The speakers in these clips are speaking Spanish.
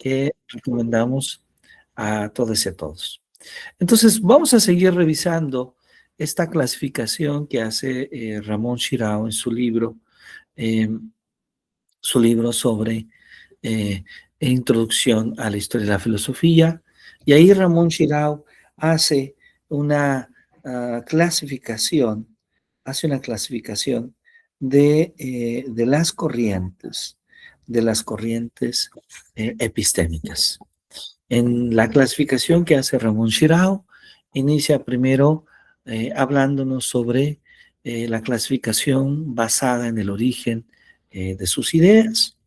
que recomendamos a todas y a todos. Entonces, vamos a seguir revisando esta clasificación que hace Ramón Shirao en eh, su libro sobre introducción a la historia de la filosofía. Y ahí Ramón Shirao hace una clasificación, de las corrientes epistémicas. En la clasificación que hace Ramón Shirao, inicia primero hablándonos sobre la clasificación basada en el origen de sus ideas.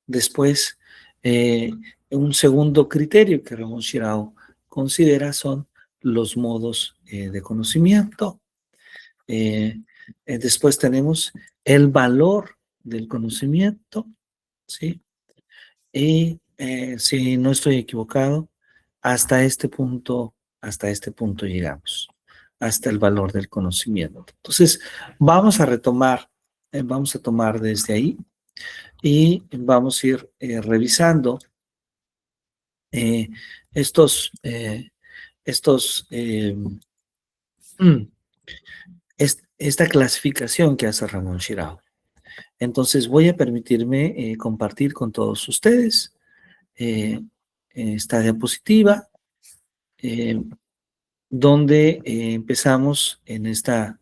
Después, eh, un segundo criterio que Ramón Shirao considera son los modos de conocimiento. Después tenemos el valor del conocimiento, ¿sí? Y si no estoy equivocado, hasta este punto llegamos, hasta el valor del conocimiento. Entonces, vamos a tomar desde ahí y vamos a ir revisando eh, estos, eh, estos, esta clasificación que hace Ramón Shirao. Entonces, voy a permitirme compartir con todos ustedes esta diapositiva, eh, donde empezamos en esta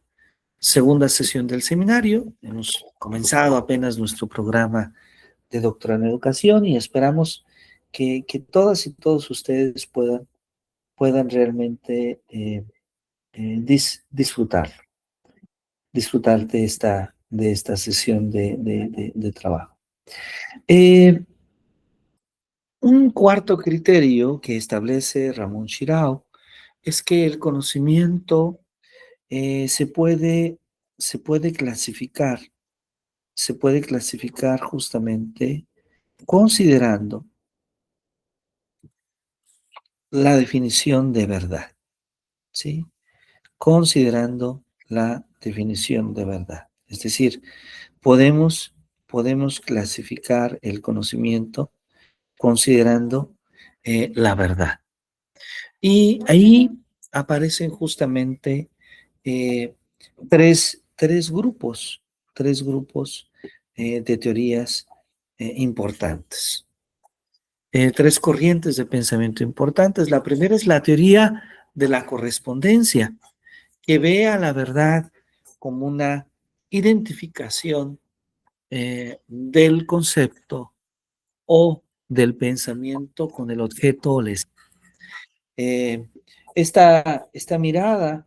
segunda sesión del seminario. Hemos comenzado apenas nuestro programa de doctorado en educación y esperamos que todas y todos ustedes puedan realmente disfrutar de esta sesión de trabajo. Un cuarto criterio que establece Ramón Shirao es que el conocimiento se puede clasificar, justamente considerando la definición de verdad, ¿sí? Considerando la definición de verdad. Es decir, podemos clasificar el conocimiento considerando la verdad. Y ahí aparecen justamente eh, tres grupos de teorías importantes. Tres corrientes de pensamiento importantes. La primera es la teoría de la correspondencia, que ve a la verdad como una identificación del concepto o del pensamiento con el objeto o la eh, esta mirada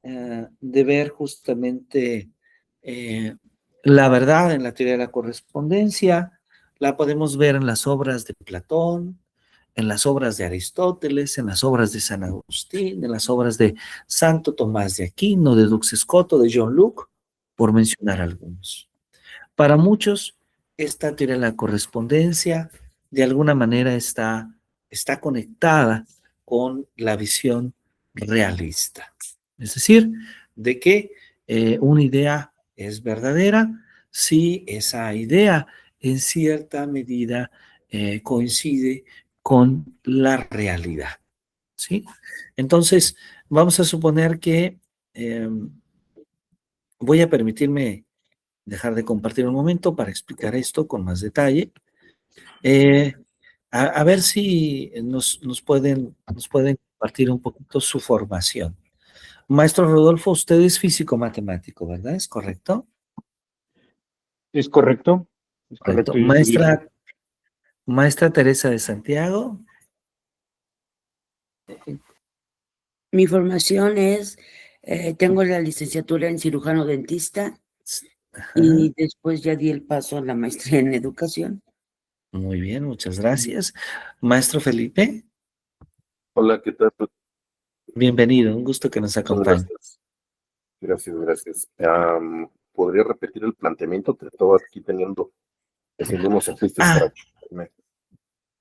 de ver justamente eh, la verdad en la teoría de la correspondencia, la podemos ver en las obras de Platón, en las obras de Aristóteles, en las obras de San Agustín, en las obras de Santo Tomás de Aquino, de Dux Scotto, de John Locke, por mencionar algunos. Para muchos, esta teoría de la correspondencia de alguna manera está conectada con la visión realista. Es decir, de que una idea es verdadera si esa idea en cierta medida coincide con la realidad, ¿sí? Entonces, vamos a suponer que voy a permitirme dejar de compartir un momento para explicar esto con más detalle. Eh, a ver si nos pueden compartir un poquito su formación. Maestro Rodolfo, usted es físico matemático, ¿verdad? ¿Es correcto? Es correcto, Correcto. yo estudié. Maestra Teresa de Santiago. Mi formación es, tengo la licenciatura en cirujano dentista. Ajá. Y después ya di el paso a la maestría en educación. Muy bien, muchas gracias. Maestro Felipe. Hola, ¿qué tal? Bienvenido, un gusto que nos acompañe. Gracias. ¿Podría repetir el planteamiento que estaba aquí haciendo unos ajustes para...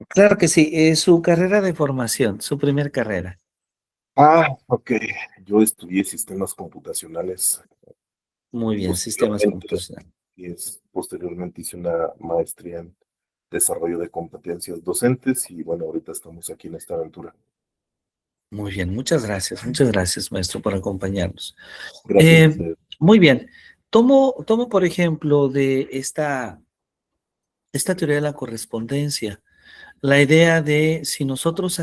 Claro que sí, su carrera de formación, su primer carrera. Ok. Yo estudié sistemas computacionales. Muy bien, sistemas computacionales. Y posteriormente hice una maestría desarrollo de competencias docentes y bueno, ahorita estamos aquí en esta aventura. Muy bien, muchas gracias, maestro, por acompañarnos. Gracias a ustedes. Muy bien, tomo por ejemplo de esta teoría de la correspondencia, la idea de si nosotros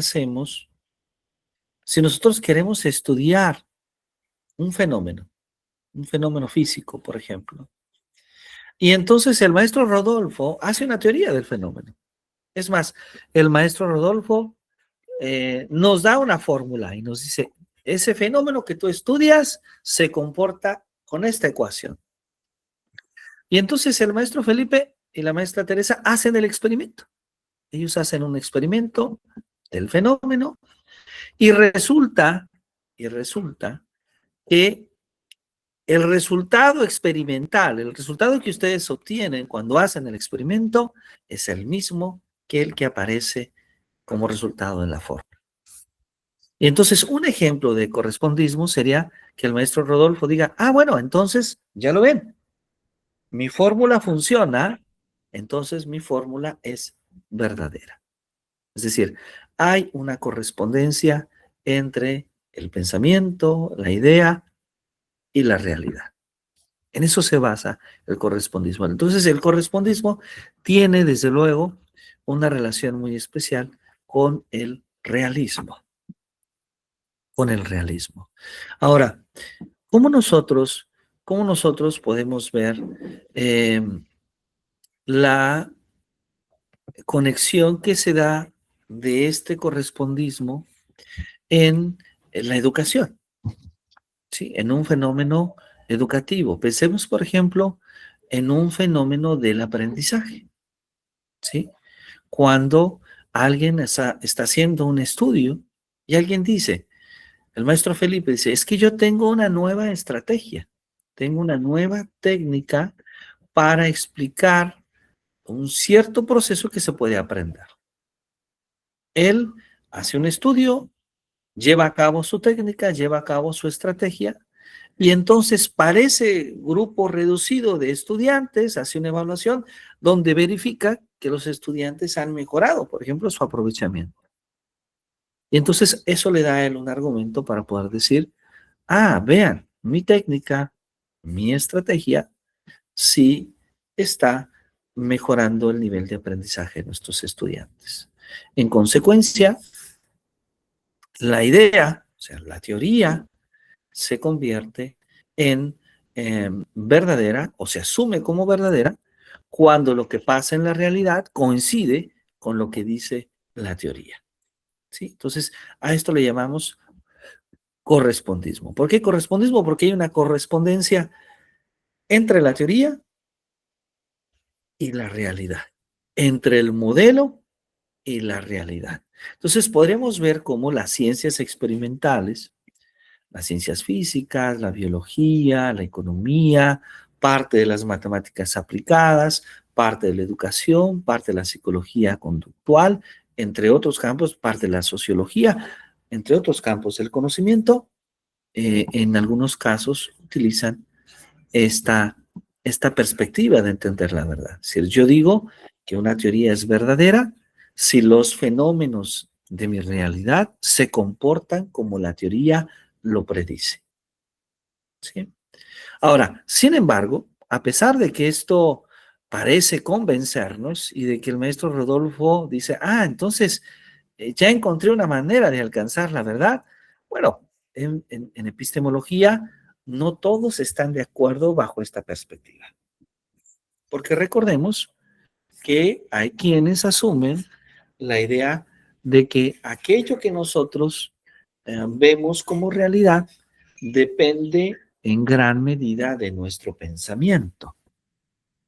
queremos estudiar un fenómeno físico, por ejemplo, y entonces el maestro Rodolfo hace una teoría del fenómeno. Es más, el maestro Rodolfo nos da una fórmula y nos dice, ese fenómeno que tú estudias se comporta con esta ecuación. Y entonces el maestro Felipe y la maestra Teresa hacen el experimento. Ellos hacen un experimento del fenómeno y resulta que el resultado experimental, el resultado que ustedes obtienen cuando hacen el experimento es el mismo que el que aparece como resultado en la fórmula. Y entonces un ejemplo de correspondismo sería que el maestro Rodolfo diga, bueno, entonces ya lo ven, mi fórmula funciona, entonces mi fórmula es verdadera. Es decir, hay una correspondencia entre el pensamiento, la idea y la realidad. En eso se basa el correspondismo. Entonces, el correspondismo tiene, desde luego, una relación muy especial con el realismo. Ahora, ¿cómo nosotros podemos ver la conexión que se da de este correspondismo en la educación? ¿Sí? En un fenómeno educativo. Pensemos, por ejemplo, en un fenómeno del aprendizaje. ¿Sí? Cuando alguien está haciendo un estudio y alguien dice, el maestro Felipe dice, es que yo tengo una nueva estrategia, tengo una nueva técnica para explicar un cierto proceso que se puede aprender. Él hace un estudio, lleva a cabo su técnica, lleva a cabo su estrategia, y entonces para ese grupo reducido de estudiantes hace una evaluación donde verifica que los estudiantes han mejorado, por ejemplo, su aprovechamiento. Y entonces eso le da a él un argumento para poder decir, vean, mi técnica, mi estrategia, sí está mejorando el nivel de aprendizaje de nuestros estudiantes. En consecuencia, la idea, o sea, la teoría, se convierte en verdadera o se asume como verdadera cuando lo que pasa en la realidad coincide con lo que dice la teoría. ¿Sí? Entonces, a esto le llamamos correspondismo. ¿Por qué correspondismo? Porque hay una correspondencia entre la teoría y la realidad, entre el modelo y la realidad. Entonces, podremos ver cómo las ciencias experimentales, las ciencias físicas, la biología, la economía, parte de las matemáticas aplicadas, parte de la educación, parte de la psicología conductual, entre otros campos, parte de la sociología, entre otros campos del conocimiento, en algunos casos utilizan esta perspectiva de entender la verdad. Es decir, yo digo que una teoría es verdadera si los fenómenos de mi realidad se comportan como la teoría lo predice. ¿Sí? Ahora, sin embargo, a pesar de que esto parece convencernos y de que el maestro Rodolfo dice, entonces ya encontré una manera de alcanzar la verdad. Bueno, en epistemología no todos están de acuerdo bajo esta perspectiva. Porque recordemos que hay quienes asumen la idea de que aquello que nosotros vemos como realidad depende en gran medida de nuestro pensamiento,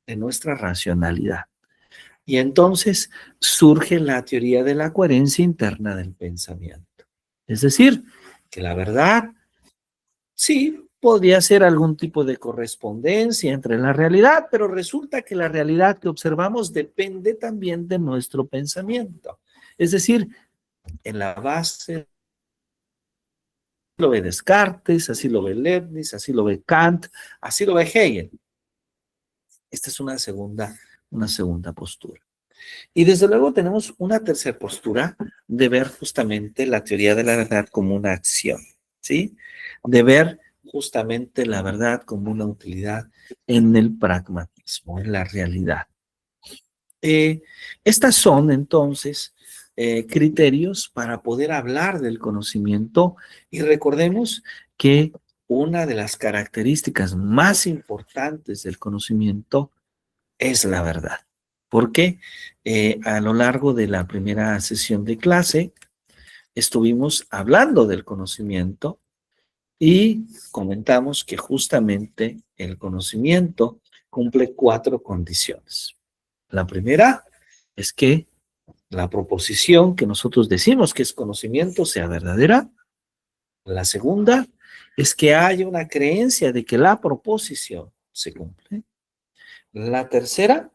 de nuestra racionalidad. Y entonces surge la teoría de la coherencia interna del pensamiento. Es decir, que la verdad sí podría ser algún tipo de correspondencia entre la realidad, pero resulta que la realidad que observamos depende también de nuestro pensamiento. Es decir, en la base lo ve Descartes, así lo ve Leibniz, así lo ve Kant, así lo ve Hegel. Esta es una segunda postura. Y desde luego tenemos una tercera postura de ver justamente la teoría de la verdad como una acción, ¿sí? De ver justamente la verdad como una utilidad en el pragmatismo, en la realidad. Estas son entonces criterios para poder hablar del conocimiento y recordemos que una de las características más importantes del conocimiento es la verdad. Porque a lo largo de la primera sesión de clase estuvimos hablando del conocimiento y comentamos que justamente el conocimiento cumple 4 condiciones. La primera es que la proposición que nosotros decimos que es conocimiento sea verdadera. La segunda es que haya una creencia de que la proposición se cumple. La tercera,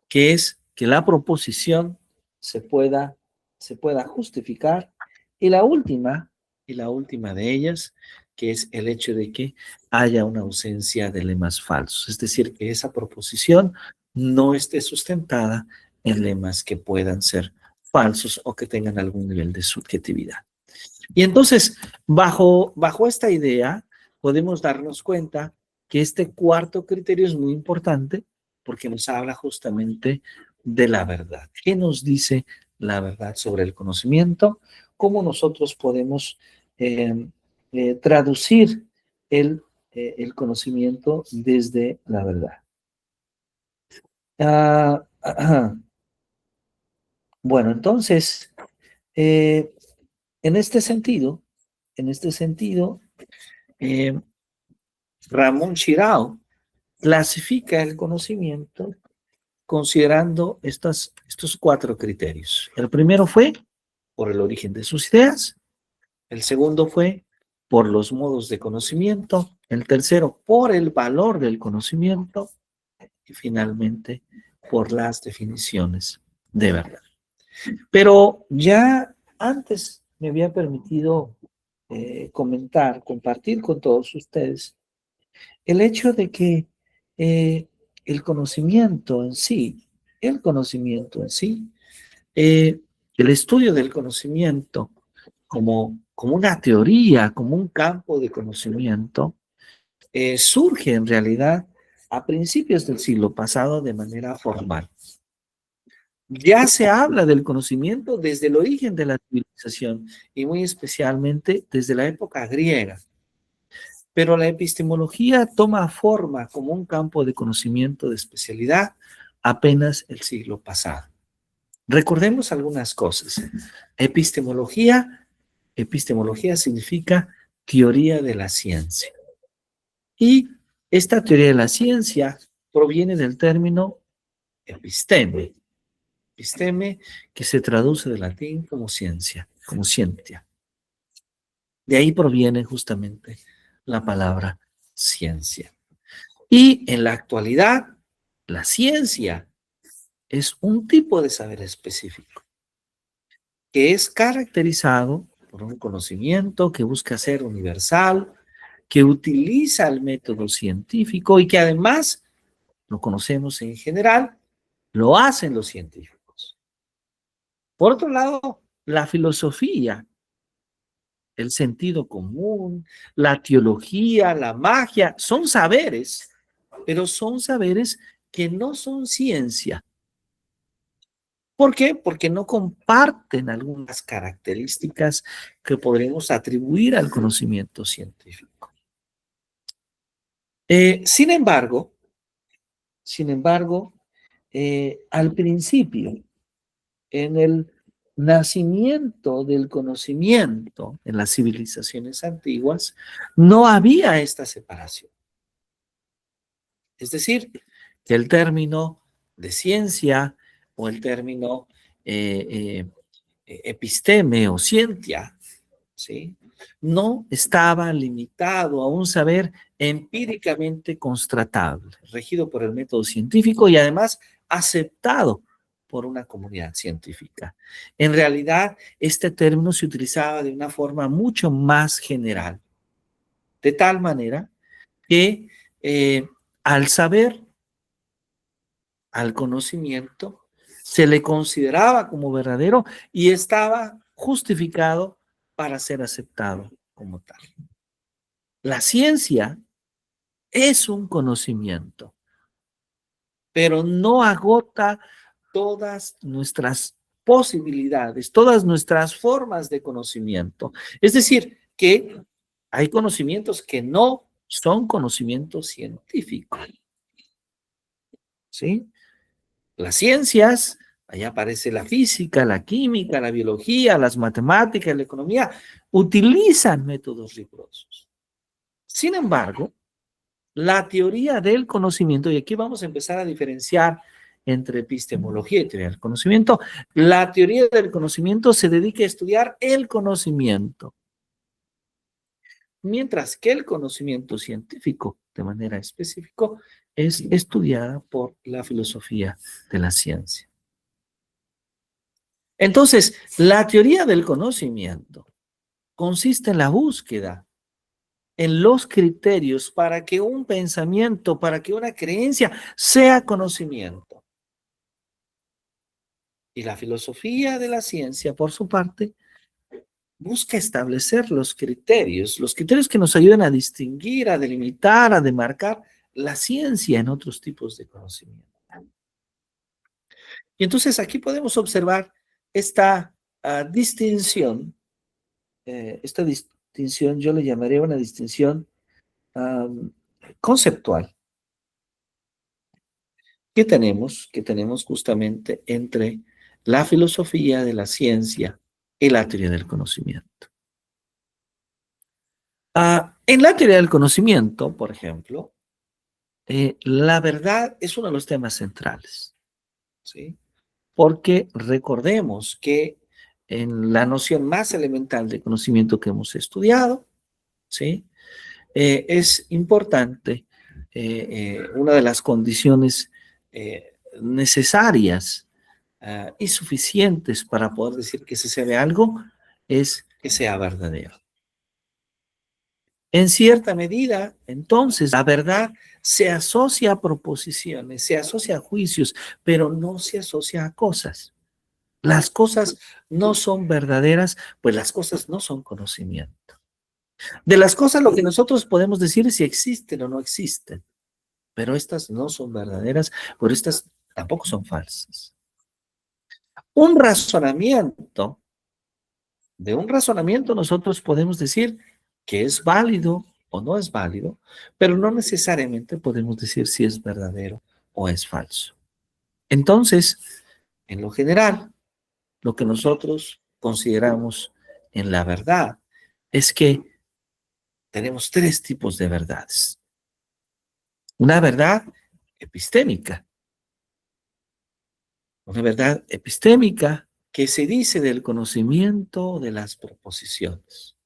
que es que la proposición se pueda justificar. Y la última de ellas, que es el hecho de que haya una ausencia de lemas falsos, es decir, que esa proposición no esté sustentada en lemas que puedan ser falsos o que tengan algún nivel de subjetividad. Y entonces, bajo esta idea, podemos darnos cuenta que este cuarto criterio es muy importante porque nos habla justamente de la verdad. ¿Qué nos dice la verdad sobre el conocimiento? ¿Cómo nosotros podemos traducir el conocimiento desde la verdad? Bueno, entonces, en este sentido, Ramón Chirao clasifica el conocimiento considerando estos 4 criterios. El primero fue por el origen de sus ideas, el segundo fue por los modos de conocimiento, el tercero por el valor del conocimiento y finalmente por las definiciones de verdad. Pero ya antes me había permitido compartir con todos ustedes el hecho de que el conocimiento en sí, el estudio del conocimiento como una teoría, como un campo de conocimiento, surge en realidad a principios del siglo pasado de manera formal. Ya se habla del conocimiento desde el origen de la civilización y muy especialmente desde la época griega. Pero la epistemología toma forma como un campo de conocimiento de especialidad apenas el siglo pasado. Recordemos algunas cosas. Epistemología significa teoría de la ciencia. Y esta teoría de la ciencia proviene del término episteme. Episteme, que se traduce del latín como ciencia, como scientia. De ahí proviene justamente la palabra ciencia. Y en la actualidad, la ciencia es un tipo de saber específico que es caracterizado por un conocimiento que busca ser universal, que utiliza el método científico y que además lo conocemos en general, lo hacen los científicos. Por otro lado, la filosofía, el sentido común, la teología, la magia, son saberes, pero son saberes que no son ciencia. ¿Por qué? Porque no comparten algunas características que podremos atribuir al conocimiento científico. Sin embargo, al principio, en el nacimiento del conocimiento en las civilizaciones antiguas, no había esta separación. Es decir, que el término de ciencia o el término episteme o scientia, ¿sí?, no estaba limitado a un saber empíricamente constatable, regido por el método científico y además aceptado por una comunidad científica. En realidad, este término se utilizaba de una forma mucho más general, de tal manera que al saber al conocimiento, se le consideraba como verdadero y estaba justificado para ser aceptado como tal. La ciencia es un conocimiento, pero no agota todas nuestras posibilidades, todas nuestras formas de conocimiento. Es decir, que hay conocimientos que no son conocimientos científicos, ¿sí? Las ciencias, ahí aparece la física, la química, la biología, las matemáticas, la economía, utilizan métodos rigurosos. Sin embargo, la teoría del conocimiento, y aquí vamos a empezar a diferenciar entre epistemología y teoría del conocimiento, la teoría del conocimiento se dedica a estudiar el conocimiento, mientras que el conocimiento científico, de manera específica, es estudiada por la filosofía de la ciencia. Entonces, la teoría del conocimiento consiste en la búsqueda, en los criterios para que un pensamiento, para que una creencia sea conocimiento. Y la filosofía de la ciencia, por su parte, busca establecer los criterios que nos ayudan a distinguir, a delimitar, a demarcar la ciencia en otros tipos de conocimiento. Y entonces aquí podemos observar esta distinción, yo le llamaría una distinción conceptual que tenemos justamente entre la filosofía de la ciencia y la teoría del conocimiento. En la teoría del conocimiento, por ejemplo, la verdad es uno de los temas centrales, ¿sí? Porque recordemos que en la noción más elemental de conocimiento que hemos estudiado, ¿sí? Es importante, una de las condiciones necesarias y suficientes para poder decir que se sabe algo es que sea verdadero. En cierta medida, entonces, la verdad se asocia a proposiciones, se asocia a juicios, pero no se asocia a cosas. Las cosas no son verdaderas, pues las cosas no son conocimiento. De las cosas lo que nosotros podemos decir es si existen o no existen, pero estas no son verdaderas, pero estas tampoco son falsas. De un razonamiento nosotros podemos decir que es válido o no es válido, pero no necesariamente podemos decir si es verdadero o es falso. Entonces, en lo general, lo que nosotros consideramos en la verdad es que tenemos tres tipos de verdades. Una verdad epistémica. Una verdad epistémica que se dice del conocimiento de las proposiciones.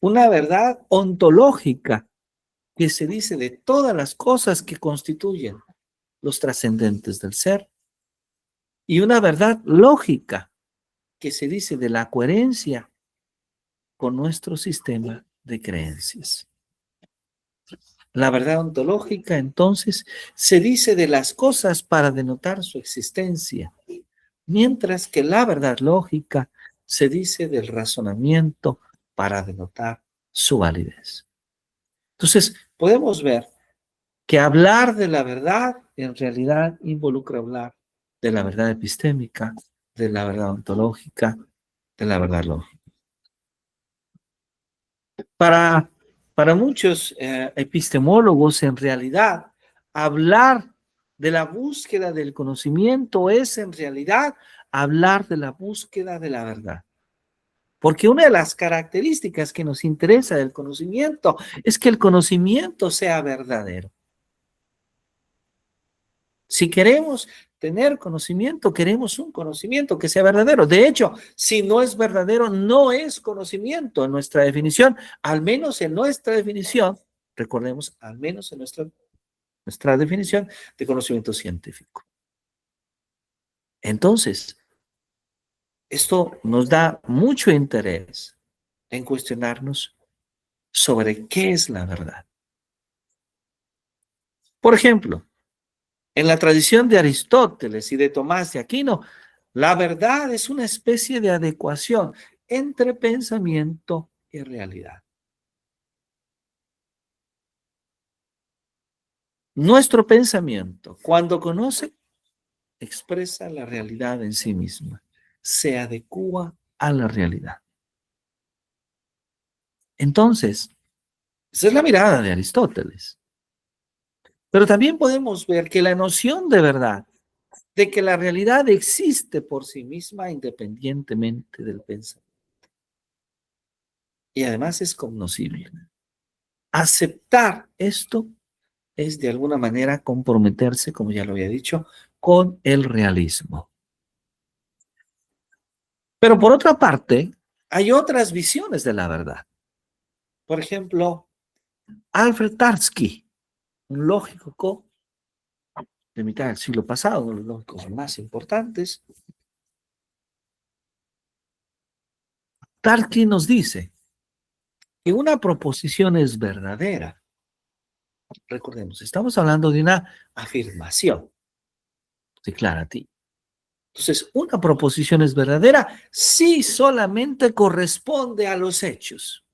Una verdad ontológica que se dice de todas las cosas que constituyen los trascendentes del ser. Y una verdad lógica que se dice de la coherencia con nuestro sistema de creencias. La verdad ontológica, entonces, se dice de las cosas para denotar su existencia, mientras que la verdad lógica se dice del razonamiento para denotar su validez. Entonces, podemos ver que hablar de la verdad en realidad involucra hablar de la verdad epistémica, de la verdad ontológica, de la verdad lógica. Para muchos epistemólogos, en realidad, hablar de la búsqueda del conocimiento es en realidad hablar de la búsqueda de la verdad. Porque una de las características que nos interesa del conocimiento es que el conocimiento sea verdadero. Si queremos tener conocimiento, queremos un conocimiento que sea verdadero. De hecho, si no es verdadero, no es conocimiento en nuestra definición, al menos en nuestra definición, recordemos, al menos en nuestra definición de conocimiento científico. Entonces, esto nos da mucho interés en cuestionarnos sobre qué es la verdad. Por ejemplo, En la tradición de Aristóteles y de Tomás de Aquino, la verdad es una especie de adecuación entre pensamiento y realidad. Nuestro pensamiento, cuando conoce, expresa la realidad en sí misma, se adecua a la realidad. Entonces, esa es la mirada de Aristóteles. Pero también podemos ver que la noción de verdad, de que la realidad existe por sí misma independientemente del pensamiento. Y además es cognoscible. Aceptar esto es de alguna manera comprometerse, como ya lo había dicho, con el realismo. Pero por otra parte, hay otras visiones de la verdad. Por ejemplo, Alfred Tarski, un lógico de mitad del siglo pasado, uno de los lógicos más importantes. Tarski nos dice que una proposición es verdadera. Recordemos, estamos hablando de una afirmación. Declara a ti. Entonces, una proposición es verdadera si solamente corresponde a los hechos.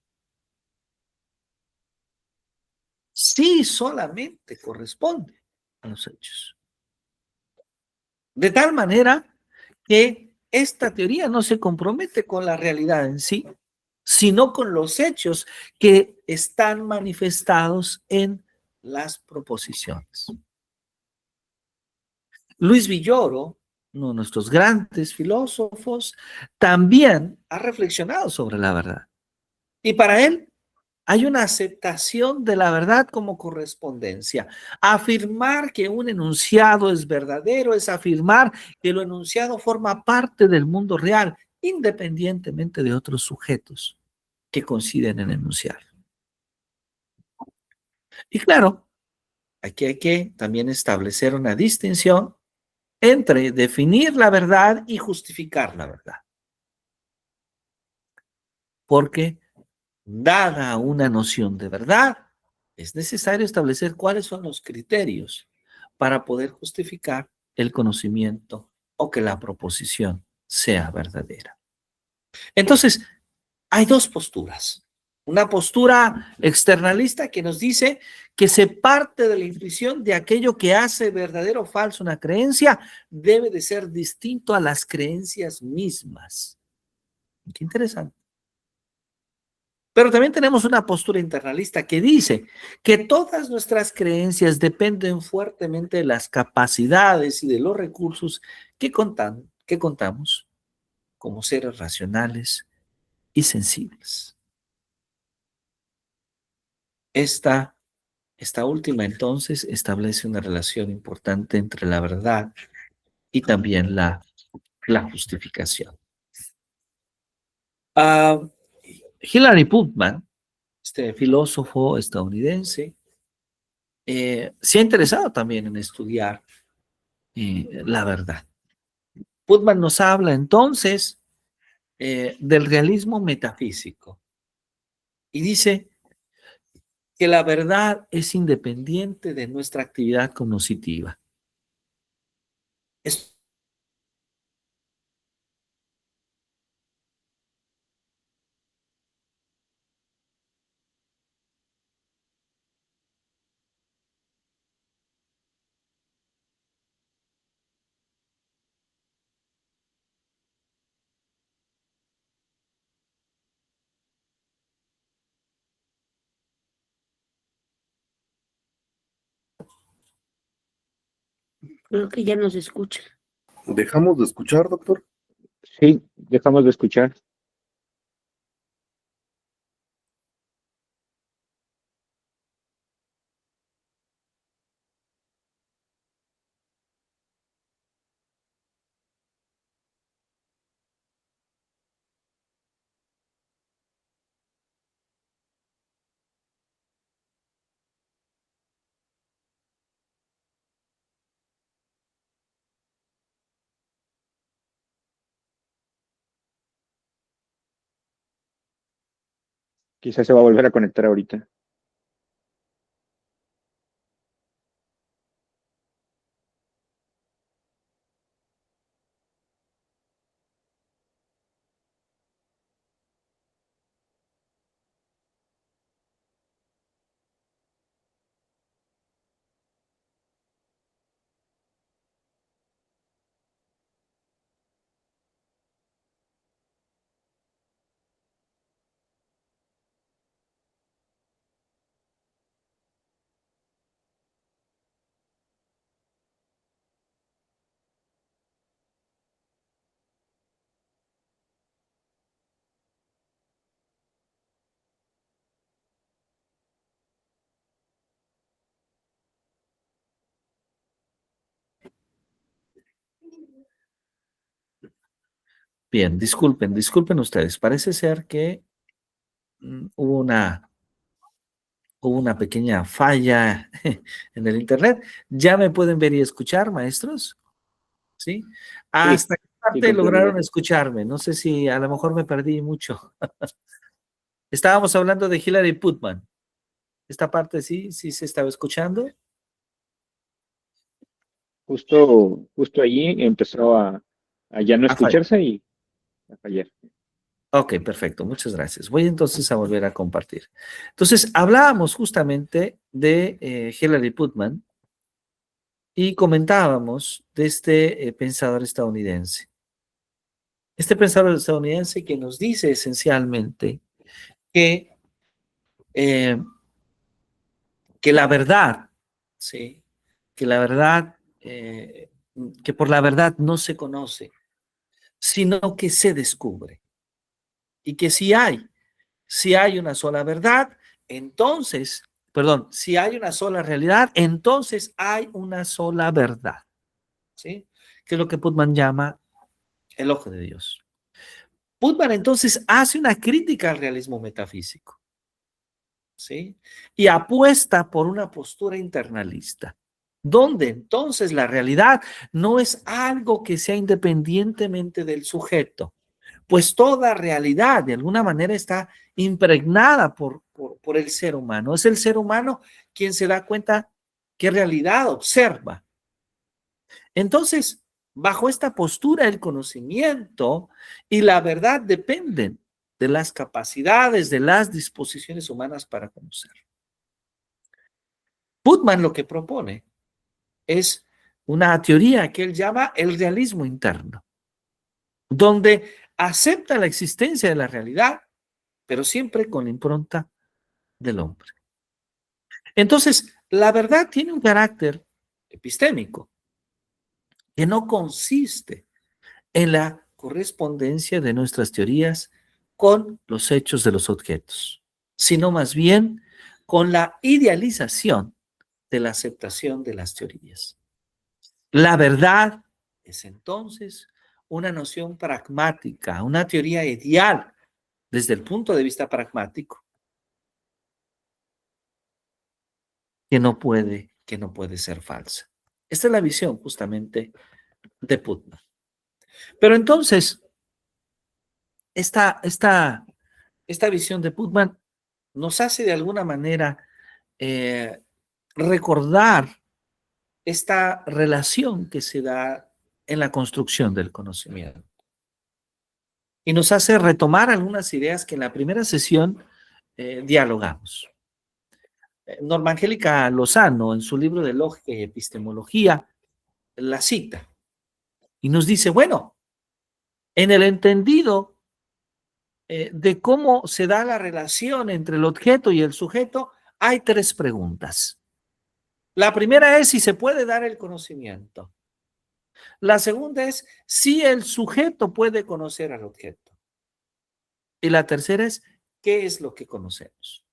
Si solamente corresponde a los hechos. De tal manera que esta teoría no se compromete con la realidad en sí, sino con los hechos que están manifestados en las proposiciones. Luis Villoro, uno de nuestros grandes filósofos, también ha reflexionado sobre la verdad. Y para él hay una aceptación de la verdad como correspondencia. Afirmar que un enunciado es verdadero es afirmar que lo enunciado forma parte del mundo real, independientemente de otros sujetos que coinciden en enunciar. Y claro, aquí hay que también establecer una distinción entre definir la verdad y justificar la verdad. Porque dada una noción de verdad, es necesario establecer cuáles son los criterios para poder justificar el conocimiento o que la proposición sea verdadera. Entonces, hay dos posturas. Una postura externalista que nos dice que se parte de la intuición de aquello que hace verdadero o falso una creencia debe de ser distinto a las creencias mismas. Qué interesante. Pero también tenemos una postura internalista que dice que todas nuestras creencias dependen fuertemente de las capacidades y de los recursos que contamos como seres racionales y sensibles. Esta última entonces establece una relación importante entre la verdad y también la justificación. Hilary Putnam, este filósofo estadounidense, se ha interesado también en estudiar la verdad. Putnam nos habla entonces del realismo metafísico y dice que la verdad es independiente de nuestra actividad cognitiva. Es Creo que ya nos escucha. ¿Dejamos de escuchar, doctor? Sí, dejamos de escuchar. Quizás se va a volver a conectar ahorita. Bien, disculpen ustedes. Parece ser que hubo una pequeña falla en el internet. ¿Ya me pueden ver y escuchar, maestros? ¿Sí? Sí, ¿Hasta qué sí, parte con lograron claridad. escucharme? No sé si a lo mejor me perdí mucho. Estábamos hablando de Hillary Putnam. ¿Esta parte sí se estaba escuchando? Justo allí empezó a ya no Ah, falla. escucharse y a fallar. Ok, perfecto. Muchas gracias. Voy entonces a volver a compartir. Entonces, hablábamos justamente de Hillary Putnam y comentábamos de este pensador estadounidense. Este pensador estadounidense que nos dice esencialmente que, eh, que la verdad, ¿sí? Que la verdad, que por la verdad no se conoce, sino que se descubre. Y que si hay una sola verdad, entonces, perdón, si hay una sola realidad, entonces hay una sola verdad, ¿sí? Que es lo que Putnam llama el ojo de Dios. Putnam entonces hace una crítica al realismo metafísico, ¿sí? Y apuesta por una postura internalista, donde entonces la realidad no es algo que sea independientemente del sujeto, pues toda realidad de alguna manera está impregnada por el ser humano. Es el ser humano quien se da cuenta qué realidad observa. Entonces, bajo esta postura, el conocimiento y la verdad dependen de las capacidades, de las disposiciones humanas para conocer. Putnam lo que propone es una teoría que él llama el realismo interno, donde acepta la existencia de la realidad, pero siempre con la impronta del hombre. Entonces, la verdad tiene un carácter epistémico que no consiste en la correspondencia de nuestras teorías con los hechos de los objetos, sino más bien con la idealización de la aceptación de las teorías. La verdad es entonces una noción pragmática, una teoría ideal desde el punto de vista pragmático que no puede ser falsa. Esta es la visión justamente de Putnam. Pero entonces, esta, esta, esta visión de Putnam nos hace de alguna manera eh, recordar esta relación que se da en la construcción del conocimiento. Y nos hace retomar algunas ideas que en la primera sesión dialogamos. Norma Angélica Lozano, en su libro de Lógica y Epistemología, la cita y nos dice, bueno, en el entendido de cómo se da la relación entre el objeto y el sujeto, hay tres preguntas. La primera es si se puede dar el conocimiento. La segunda es si el sujeto puede conocer al objeto. Y la tercera es qué es lo que conocemos.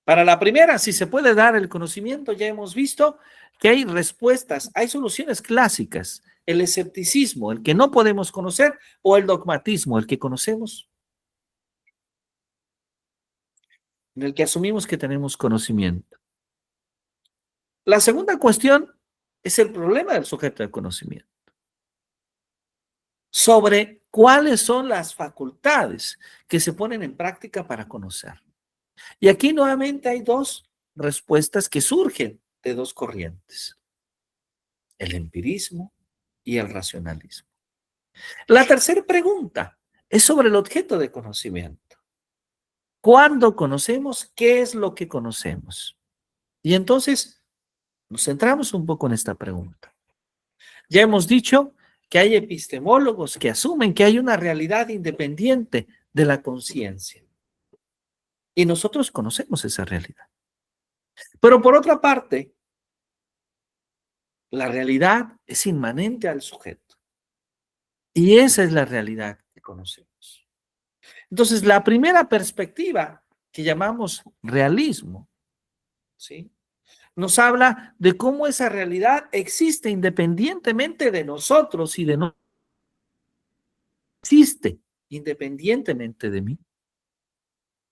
Para la primera, si se puede dar el conocimiento, ya hemos visto que hay respuestas, hay soluciones clásicas. El escepticismo, el que no podemos conocer, o el dogmatismo, el que conocemos, en el que asumimos que tenemos conocimiento. La segunda cuestión es el problema del sujeto de conocimiento, sobre cuáles son las facultades que se ponen en práctica para conocer. Y aquí nuevamente hay dos respuestas que surgen de dos corrientes, el empirismo y el racionalismo. La tercera pregunta es sobre el objeto de conocimiento. ¿Cuándo conocemos? ¿Qué es lo que conocemos? Y entonces nos centramos un poco en esta pregunta. Ya hemos dicho que hay epistemólogos que asumen que hay una realidad independiente de la conciencia. Y nosotros conocemos esa realidad. Pero por otra parte, la realidad es inmanente al sujeto. Y esa es la realidad que conocemos. Entonces, la primera perspectiva que llamamos realismo, ¿sí? Nos habla de cómo esa realidad existe independientemente de nosotros y de nosotros. existe independientemente de mí.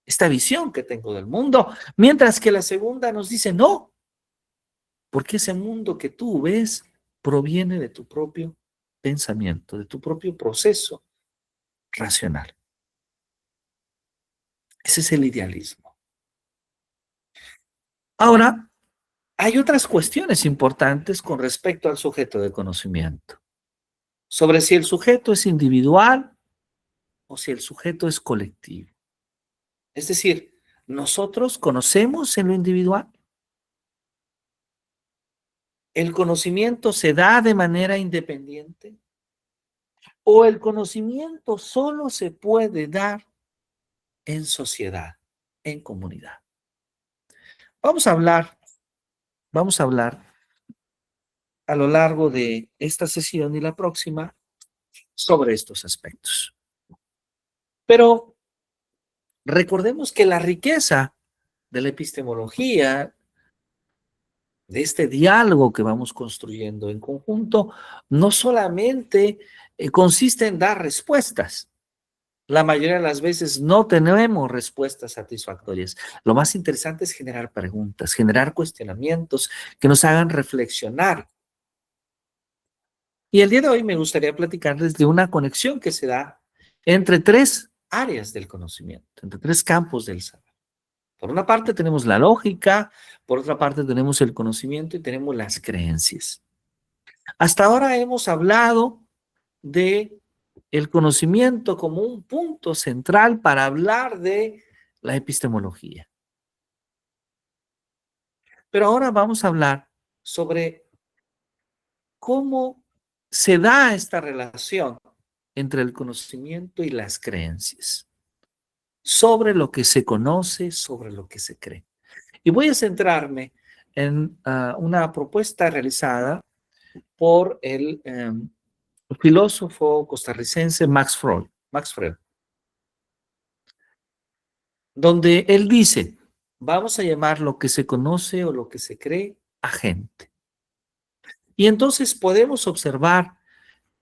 Esta visión que tengo del mundo, mientras que la segunda nos dice no, porque ese mundo que tú ves proviene de tu propio pensamiento, de tu propio proceso racional. Ese es el idealismo. Ahora, hay otras cuestiones importantes con respecto al sujeto de conocimiento, sobre si el sujeto es individual o si el sujeto es colectivo. Es decir, nosotros conocemos en lo individual. ¿El conocimiento se da de manera independiente? ¿O el conocimiento solo se puede dar en sociedad, en comunidad? Vamos a hablar a lo largo de esta sesión y la próxima sobre estos aspectos. Pero recordemos que la riqueza de la epistemología, de este diálogo que vamos construyendo en conjunto, no solamente consiste en dar respuestas. La mayoría de las veces no tenemos respuestas satisfactorias. Lo más interesante es generar preguntas, generar cuestionamientos que nos hagan reflexionar. Y el día de hoy me gustaría platicarles de una conexión que se da entre tres áreas del conocimiento, entre tres campos del saber. Por una parte tenemos la lógica, por otra parte tenemos el conocimiento y tenemos las creencias. Hasta ahora hemos hablado de el conocimiento como un punto central para hablar de la epistemología. Pero ahora vamos a hablar sobre cómo se da esta relación entre el conocimiento y las creencias, sobre lo que se conoce, sobre lo que se cree. Y voy a centrarme en una propuesta realizada por el filósofo costarricense Max Freud, donde él dice, vamos a llamar lo que se conoce o lo que se cree agente. Y entonces podemos observar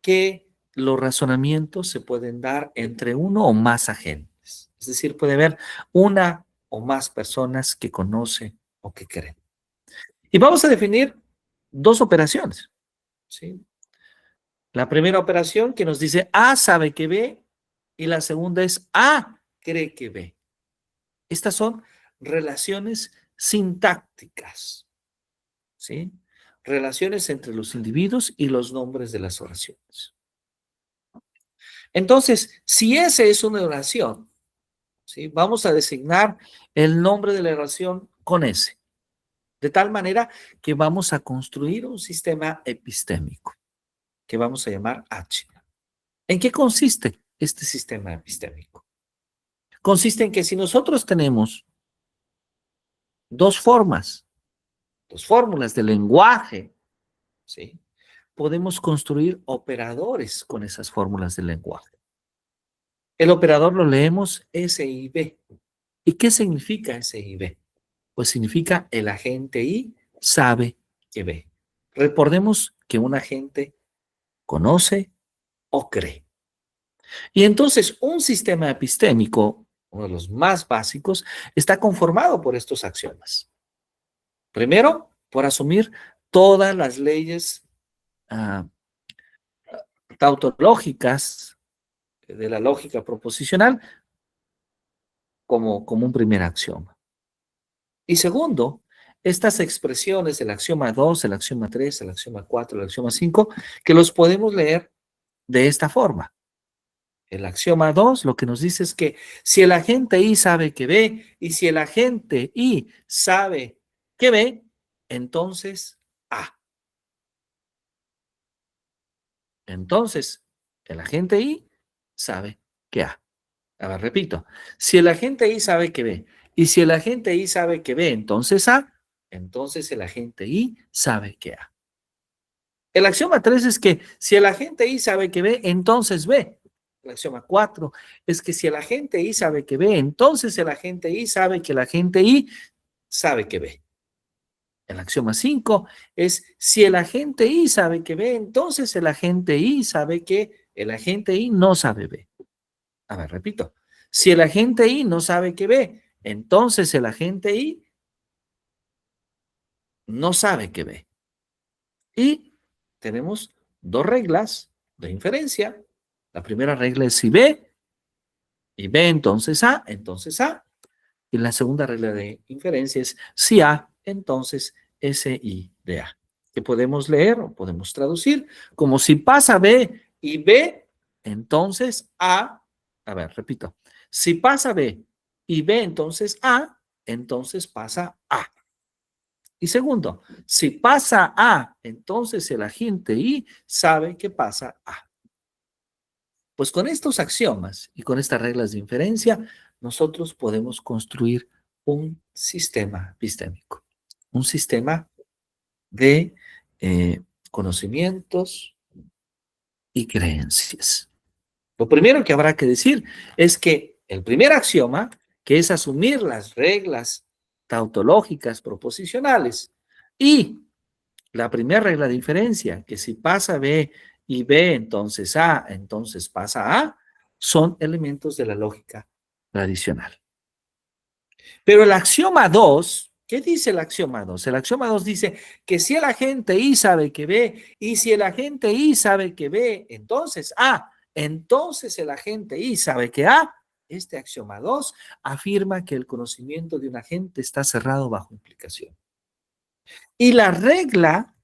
que los razonamientos se pueden dar entre uno o más agentes. Es decir, puede haber una o más personas que conocen o que creen. Y vamos a definir dos operaciones, ¿sí? La primera operación que nos dice A sabe que B y la segunda es A cree que B. Estas son relaciones sintácticas, ¿sí? Relaciones entre los individuos y los nombres de las oraciones. Entonces, si esa es una oración, ¿sí? Vamos a designar el nombre de la oración con S, de tal manera que vamos a construir un sistema epistémico que vamos a llamar H. ¿En qué consiste este sistema epistémico? Consiste en que si nosotros tenemos dos fórmulas de lenguaje, ¿sí? Podemos construir operadores con esas fórmulas de lenguaje. El operador lo leemos S y B. ¿Y qué significa S y B? Pues significa el agente I sabe que B. Recordemos que un agente conoce o cree. Y entonces un sistema epistémico, uno de los más básicos, está conformado por estos axiomas. Primero, por asumir todas las leyes tautológicas de la lógica proposicional como un primer axioma. Y segundo, estas expresiones del axioma 2, el axioma 3, el axioma 4, el axioma 5, que los podemos leer de esta forma. El axioma 2 lo que nos dice es que si el agente I sabe que B y si el agente I sabe que B, entonces A. Entonces, el agente I sabe que A. A ver, repito. Si el agente I sabe que B y si el agente I sabe que B, entonces A, entonces el agente I sabe que A. El axioma 3 es que si el agente I sabe que B, entonces B. El axioma 4 es que si el agente I sabe que B, entonces el agente I sabe que el agente I sabe que B. El axioma 5 es si el agente I sabe que B, entonces el agente I sabe que el agente I no sabe B. A ver, repito. Si el agente I no sabe que B, entonces el agente I no sabe que B. Y tenemos dos reglas de inferencia. La primera regla es si B, y B entonces A, entonces A. Y la segunda regla de inferencia es si A, entonces SI de A. Que podemos leer o podemos traducir como si pasa B y B, entonces A ver, repito, si pasa B y B entonces A, entonces pasa A. Y segundo, si pasa A, entonces el agente I sabe que pasa A. Pues con estos axiomas y con estas reglas de inferencia, nosotros podemos construir un sistema epistémico, un sistema de conocimientos y creencias. Lo primero que habrá que decir es que el primer axioma, que es asumir las reglas tautológicas proposicionales, y la primera regla de inferencia, que si pasa B y B, entonces A, entonces pasa A, son elementos de la lógica tradicional. Pero el axioma 2, ¿qué dice el axioma 2? El axioma 2 dice que si el agente I sabe que B, y si el agente I sabe que B, entonces A, entonces el agente I sabe que A. Este axioma 2 afirma que el conocimiento de un agente está cerrado bajo implicación. Y la regla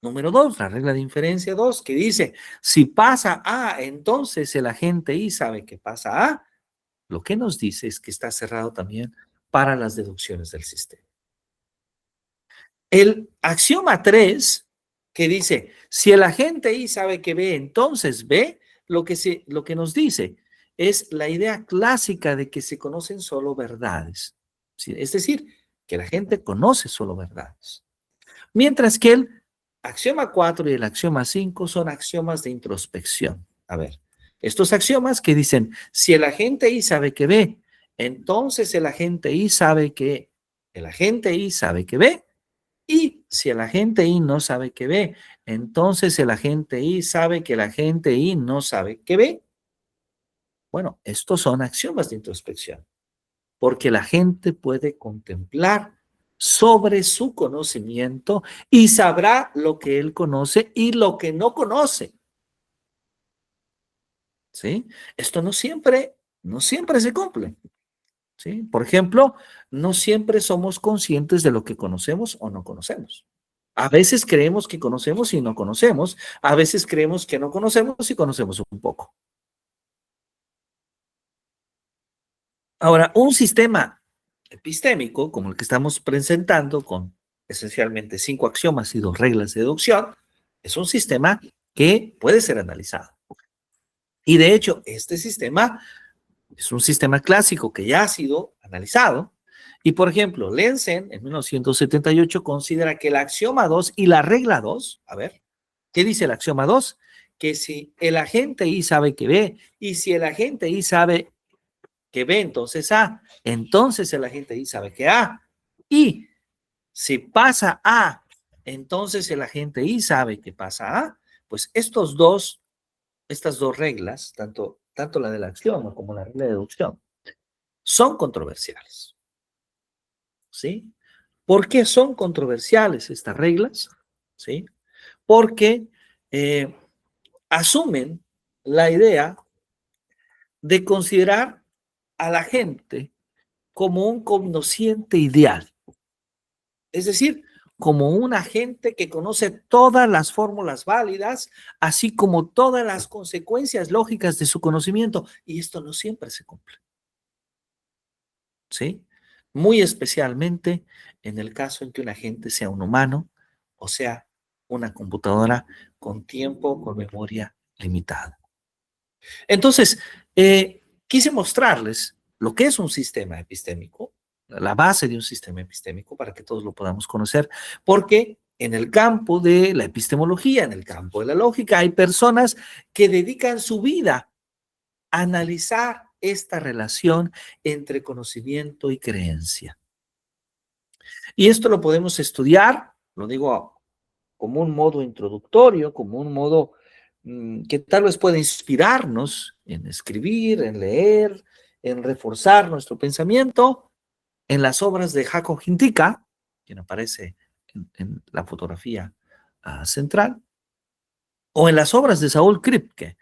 número 2, la regla de inferencia 2, que dice, si pasa A, entonces el agente I sabe que pasa A, lo que nos dice es que está cerrado también para las deducciones del sistema. El axioma 3, que dice, si el agente I sabe que B, entonces B, lo que nos dice es la idea clásica de que se conocen solo verdades. Es decir, que la gente conoce solo verdades. Mientras que el axioma 4 y el axioma 5 son axiomas de introspección. A ver, estos axiomas que dicen, si el agente I sabe que B, entonces el agente I sabe que el agente I sabe que B, y si el agente I no sabe que B, entonces el agente I sabe que el agente I no sabe que B. Bueno, estos son axiomas de introspección, porque la gente puede contemplar sobre su conocimiento y sabrá lo que él conoce y lo que no conoce. ¿Sí? Esto no siempre se cumple. ¿Sí? Por ejemplo, no siempre somos conscientes de lo que conocemos o no conocemos. A veces creemos que conocemos y no conocemos. A veces creemos que no conocemos y conocemos un poco. Ahora, un sistema epistémico, como el que estamos presentando, con esencialmente 5 axiomas y 2 reglas de deducción, es un sistema que puede ser analizado. Y de hecho, este sistema es un sistema clásico que ya ha sido analizado. Y por ejemplo, Lenzen en 1978 considera que el axioma 2 y la regla 2, a ver, ¿qué dice el axioma 2? Que si el agente I sabe que B, y si el agente I sabe que B, entonces A, entonces el agente I sabe que A. Y si pasa A, entonces el agente I sabe que pasa A. Pues estas dos reglas, tanto la del axioma como la regla de deducción, son controversiales. ¿Sí? ¿Por qué son controversiales estas reglas? ¿Sí? Porque asumen la idea de considerar a la gente como un cognosciente ideal. Es decir, como un agente que conoce todas las fórmulas válidas, así como todas las consecuencias lógicas de su conocimiento. Y esto no siempre se cumple. ¿Sí? Muy especialmente en el caso en que un agente sea un humano o sea una computadora con tiempo, con memoria limitada. Entonces, quise mostrarles lo que es un sistema epistémico, la base de un sistema epistémico para que todos lo podamos conocer, porque en el campo de la epistemología, en el campo de la lógica, hay personas que dedican su vida a analizar esta relación entre conocimiento y creencia. Y esto lo podemos estudiar, lo digo como un modo introductorio, como un modo que tal vez pueda inspirarnos en escribir, en leer, en reforzar nuestro pensamiento, en las obras de Jaco Hintika, quien aparece en la fotografía central, o en las obras de Saul Kripke,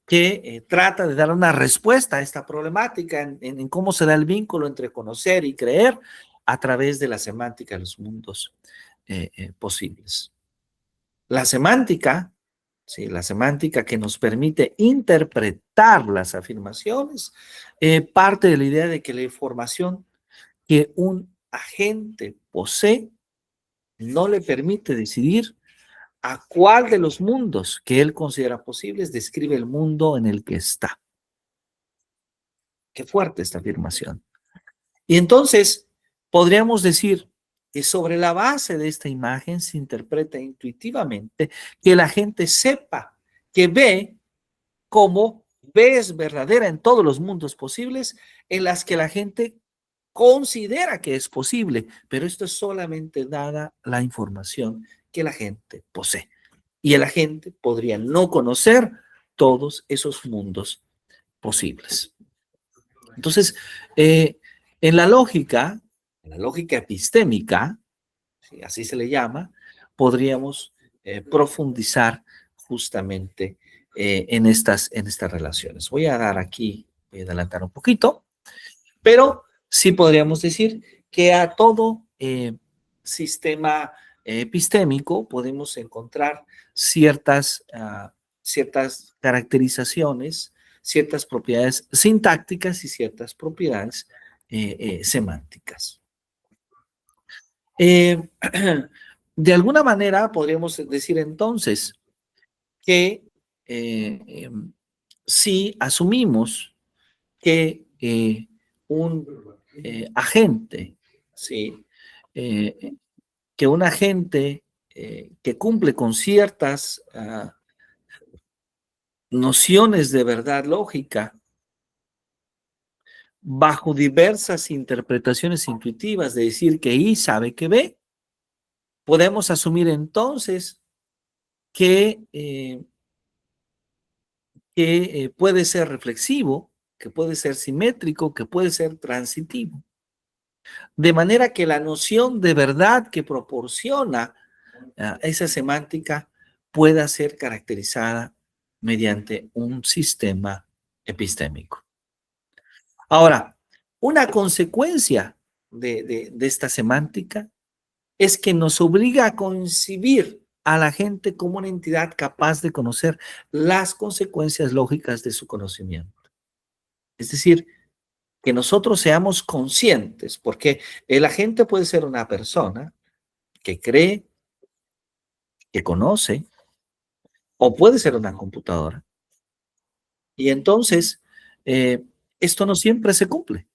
que trata de dar una respuesta a esta problemática en cómo se da el vínculo entre conocer y creer a través de la semántica de los mundos posibles. La semántica, ¿sí? La semántica que nos permite interpretar las afirmaciones, parte de la idea de que la información que un agente posee no le permite decidir a cuál de los mundos que él considera posibles describe el mundo en el que está. Qué fuerte esta afirmación. Y entonces podríamos decir que sobre la base de esta imagen se interpreta intuitivamente que la gente sepa que ve como ve es verdadera en todos los mundos posibles en las que la gente considera que es posible, pero esto es solamente dada la información que la gente posee. Y el agente podría no conocer todos esos mundos posibles. Entonces, en la lógica epistémica, ¿sí? Así se le llama, podríamos profundizar justamente en estas relaciones. Voy a adelantar un poquito, pero sí podríamos decir que a todo sistema epistémico podemos encontrar ciertas caracterizaciones, ciertas propiedades sintácticas y ciertas propiedades semánticas. De alguna manera podríamos decir entonces que si asumimos que un agente, ¿sí? Que un agente que cumple con ciertas nociones de verdad lógica bajo diversas interpretaciones intuitivas de decir que I sabe que B, podemos asumir entonces que puede ser reflexivo, que puede ser simétrico, que puede ser transitivo. De manera que la noción de verdad que proporciona esa semántica pueda ser caracterizada mediante un sistema epistémico. Ahora, una consecuencia de esta semántica es que nos obliga a concebir a la gente como una entidad capaz de conocer las consecuencias lógicas de su conocimiento. Es decir, que nosotros seamos conscientes, porque el agente puede ser una persona que cree, que conoce, o puede ser una computadora. Y entonces, esto no siempre se cumple.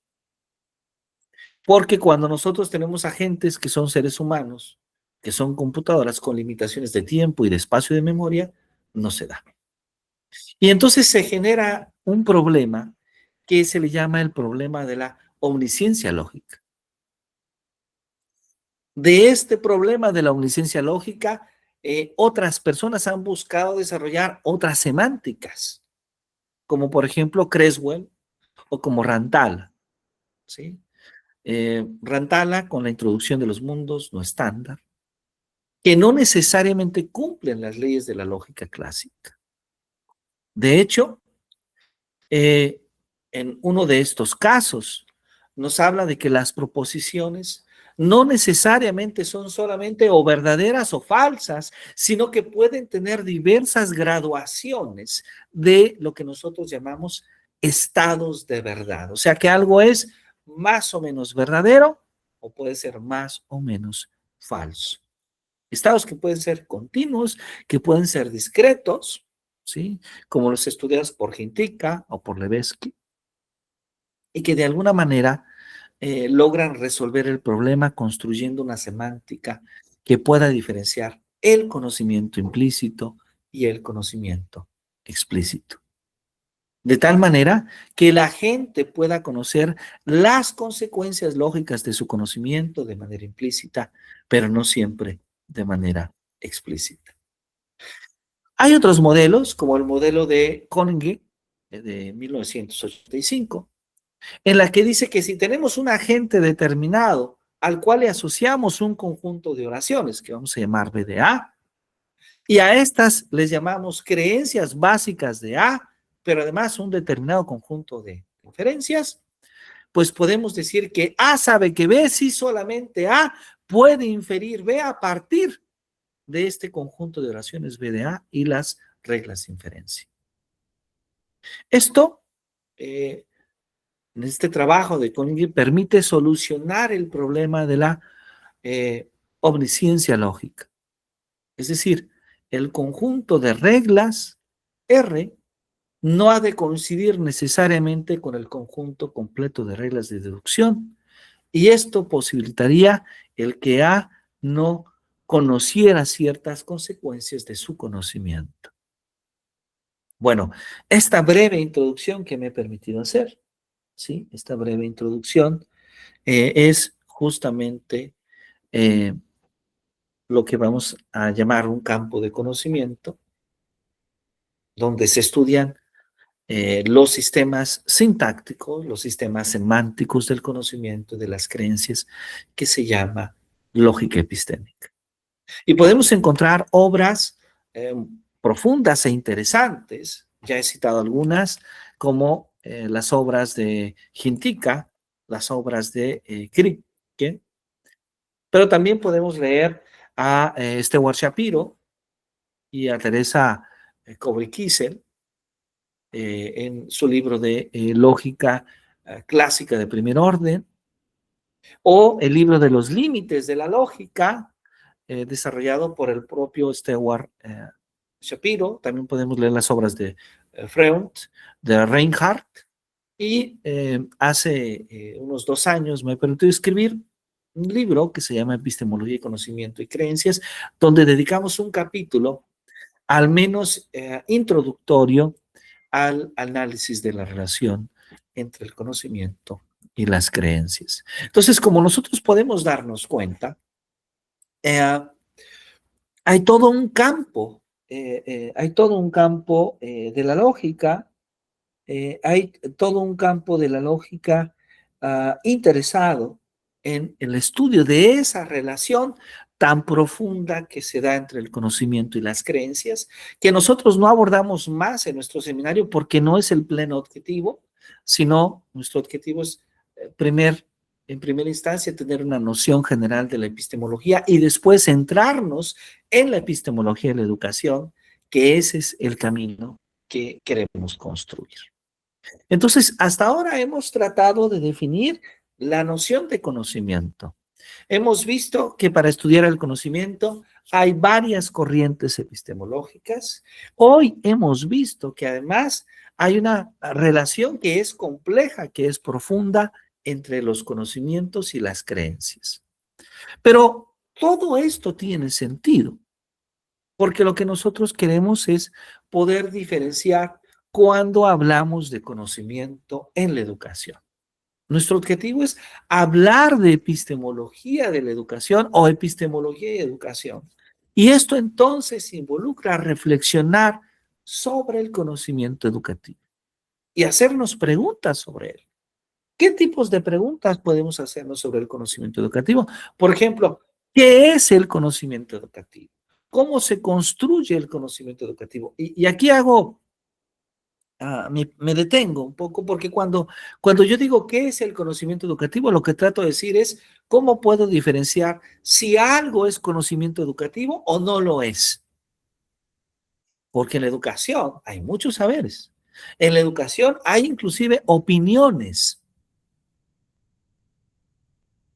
Porque cuando nosotros tenemos agentes que son seres humanos, que son computadoras con limitaciones de tiempo y de espacio de memoria, no se da. Y entonces se genera un problema que se le llama el problema de la omnisciencia lógica. De este problema de la omnisciencia lógica, otras personas han buscado desarrollar otras semánticas, como por ejemplo Creswell o como Rantala, ¿sí? Rantala con la introducción de los mundos no estándar, que no necesariamente cumplen las leyes de la lógica clásica. De hecho, en uno de estos casos, nos habla de que las proposiciones no necesariamente son solamente o verdaderas o falsas, sino que pueden tener diversas graduaciones de lo que nosotros llamamos estados de verdad. O sea que algo es más o menos verdadero o puede ser más o menos falso. Estados que pueden ser continuos, que pueden ser discretos, ¿sí? Como los estudiados por Hintika o por Levesque, y que de alguna manera logran resolver el problema construyendo una semántica que pueda diferenciar el conocimiento implícito y el conocimiento explícito. De tal manera que la gente pueda conocer las consecuencias lógicas de su conocimiento de manera implícita, pero no siempre de manera explícita. Hay otros modelos, como el modelo de Koenig de 1985, en la que dice que si tenemos un agente determinado al cual le asociamos un conjunto de oraciones, que vamos a llamar BDA, y a estas les llamamos creencias básicas de A, pero además un determinado conjunto de inferencias, pues podemos decir que A sabe que B, si solamente A puede inferir B a partir de este conjunto de oraciones BDA y las reglas de inferencia. Esto, en este trabajo de Koenig, permite solucionar el problema de la omnisciencia lógica. Es decir, el conjunto de reglas R no ha de coincidir necesariamente con el conjunto completo de reglas de deducción, y esto posibilitaría el que A no conociera ciertas consecuencias de su conocimiento. Bueno, esta breve introducción que me he permitido hacer, ¿sí? Esta breve introducción es justamente lo que vamos a llamar un campo de conocimiento, donde se estudian los sistemas sintácticos, los sistemas semánticos del conocimiento, de las creencias, que se llama lógica epistémica. Y podemos encontrar obras profundas e interesantes, ya he citado algunas, como las obras de Hintika, las obras de Kripke, pero también podemos leer a Stewart Shapiro y a Teresa Kobry-Kissel en su libro de lógica clásica de primer orden, o el libro de los límites de la lógica, desarrollado por el propio Stewart Shapiro. También podemos leer las obras de Freund, de Reinhardt, y hace unos 2 años me permitió escribir un libro que se llama Epistemología y Conocimiento y Creencias, donde dedicamos un capítulo, al menos introductorio, al análisis de la relación entre el conocimiento y las creencias. Entonces, como nosotros podemos darnos cuenta, hay todo un campo, de la lógica, hay todo un campo de la lógica interesado en el estudio de esa relación tan profunda que se da entre el conocimiento y las creencias, que nosotros no abordamos más en nuestro seminario porque no es el pleno objetivo, sino nuestro objetivo es en primera instancia tener una noción general de la epistemología y después centrarnos en la epistemología de la educación, que ese es el camino que queremos construir. Entonces, hasta ahora hemos tratado de definir la noción de conocimiento. Hemos visto que para estudiar el conocimiento hay varias corrientes epistemológicas. Hoy hemos visto que además hay una relación que es compleja, que es profunda entre los conocimientos y las creencias. Pero todo esto tiene sentido, porque lo que nosotros queremos es poder diferenciar cuando hablamos de conocimiento en la educación. Nuestro objetivo es hablar de epistemología de la educación o epistemología y educación. Y esto entonces involucra reflexionar sobre el conocimiento educativo y hacernos preguntas sobre él. ¿Qué tipos de preguntas podemos hacernos sobre el conocimiento educativo? Por ejemplo, ¿qué es el conocimiento educativo? ¿Cómo se construye el conocimiento educativo? Y aquí me detengo un poco porque cuando yo digo qué es el conocimiento educativo, lo que trato de decir es cómo puedo diferenciar si algo es conocimiento educativo o no lo es. Porque en la educación hay muchos saberes. En la educación hay inclusive opiniones.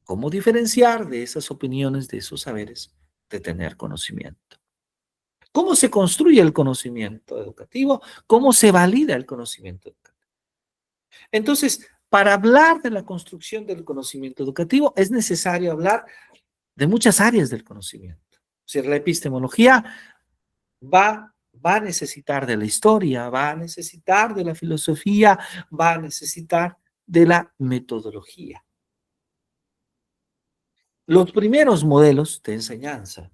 ¿Cómo diferenciar de esas opiniones, de esos saberes, de tener conocimiento? ¿Cómo se construye el conocimiento educativo? ¿Cómo se valida el conocimiento educativo? Entonces, para hablar de la construcción del conocimiento educativo es necesario hablar de muchas áreas del conocimiento. O sea, la epistemología va a necesitar de la historia, va a necesitar de la filosofía, va a necesitar de la metodología. Los primeros modelos de enseñanza,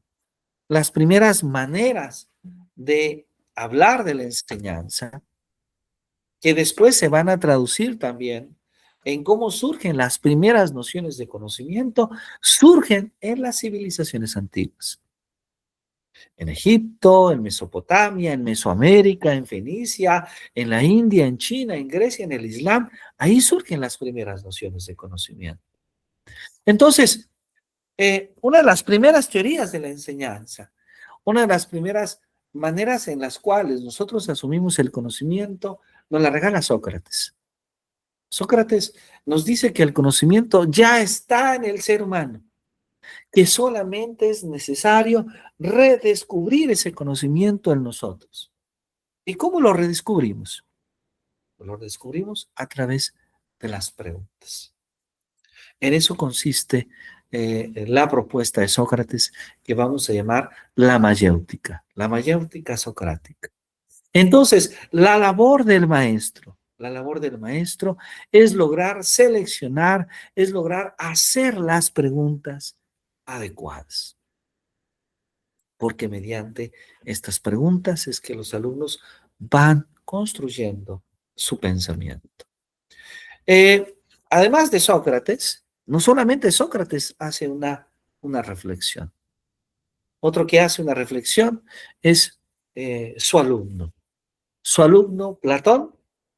las primeras maneras de hablar de la enseñanza, que después se van a traducir también en cómo surgen las primeras nociones de conocimiento, surgen en las civilizaciones antiguas. En Egipto, en Mesopotamia, en Mesoamérica, en Fenicia, en la India, en China, en Grecia, en el Islam, ahí surgen las primeras nociones de conocimiento. Entonces, una de las primeras teorías de la enseñanza, una de las primeras maneras en las cuales nosotros asumimos el conocimiento, nos la regala Sócrates. Sócrates nos dice que el conocimiento ya está en el ser humano, que solamente es necesario redescubrir ese conocimiento en nosotros. ¿Y cómo lo redescubrimos? Lo redescubrimos a través de las preguntas. En eso consiste la propuesta de Sócrates, que vamos a llamar la mayéutica socrática. Entonces, la labor del maestro es lograr seleccionar, es lograr hacer las preguntas adecuadas. Porque mediante estas preguntas es que los alumnos van construyendo su pensamiento. Además de Sócrates, no solamente Sócrates hace una reflexión. Otro que hace una reflexión es su alumno. Su alumno Platón,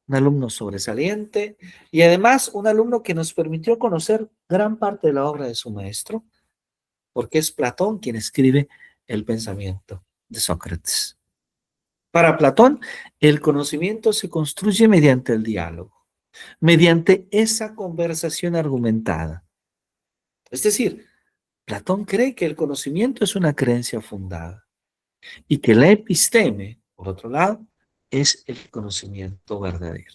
un alumno sobresaliente y además un alumno que nos permitió conocer gran parte de la obra de su maestro, porque es Platón quien escribe el pensamiento de Sócrates. Para Platón, el conocimiento se construye mediante el diálogo, mediante esa conversación argumentada. Es decir, Platón cree que el conocimiento es una creencia fundada y que la episteme, por otro lado, es el conocimiento verdadero.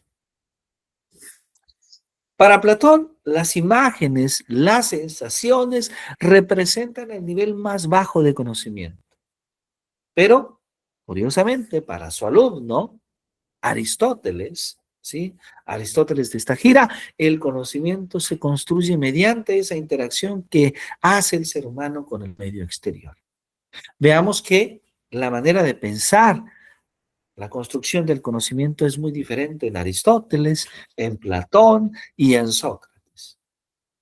Para Platón, las imágenes, las sensaciones representan el nivel más bajo de conocimiento. Pero, curiosamente, para su alumno, Aristóteles, ¿sí? Aristóteles de esta gira, el conocimiento se construye mediante esa interacción que hace el ser humano con el medio exterior. Veamos que la manera de pensar la construcción del conocimiento es muy diferente en Aristóteles, en Platón y en Sócrates.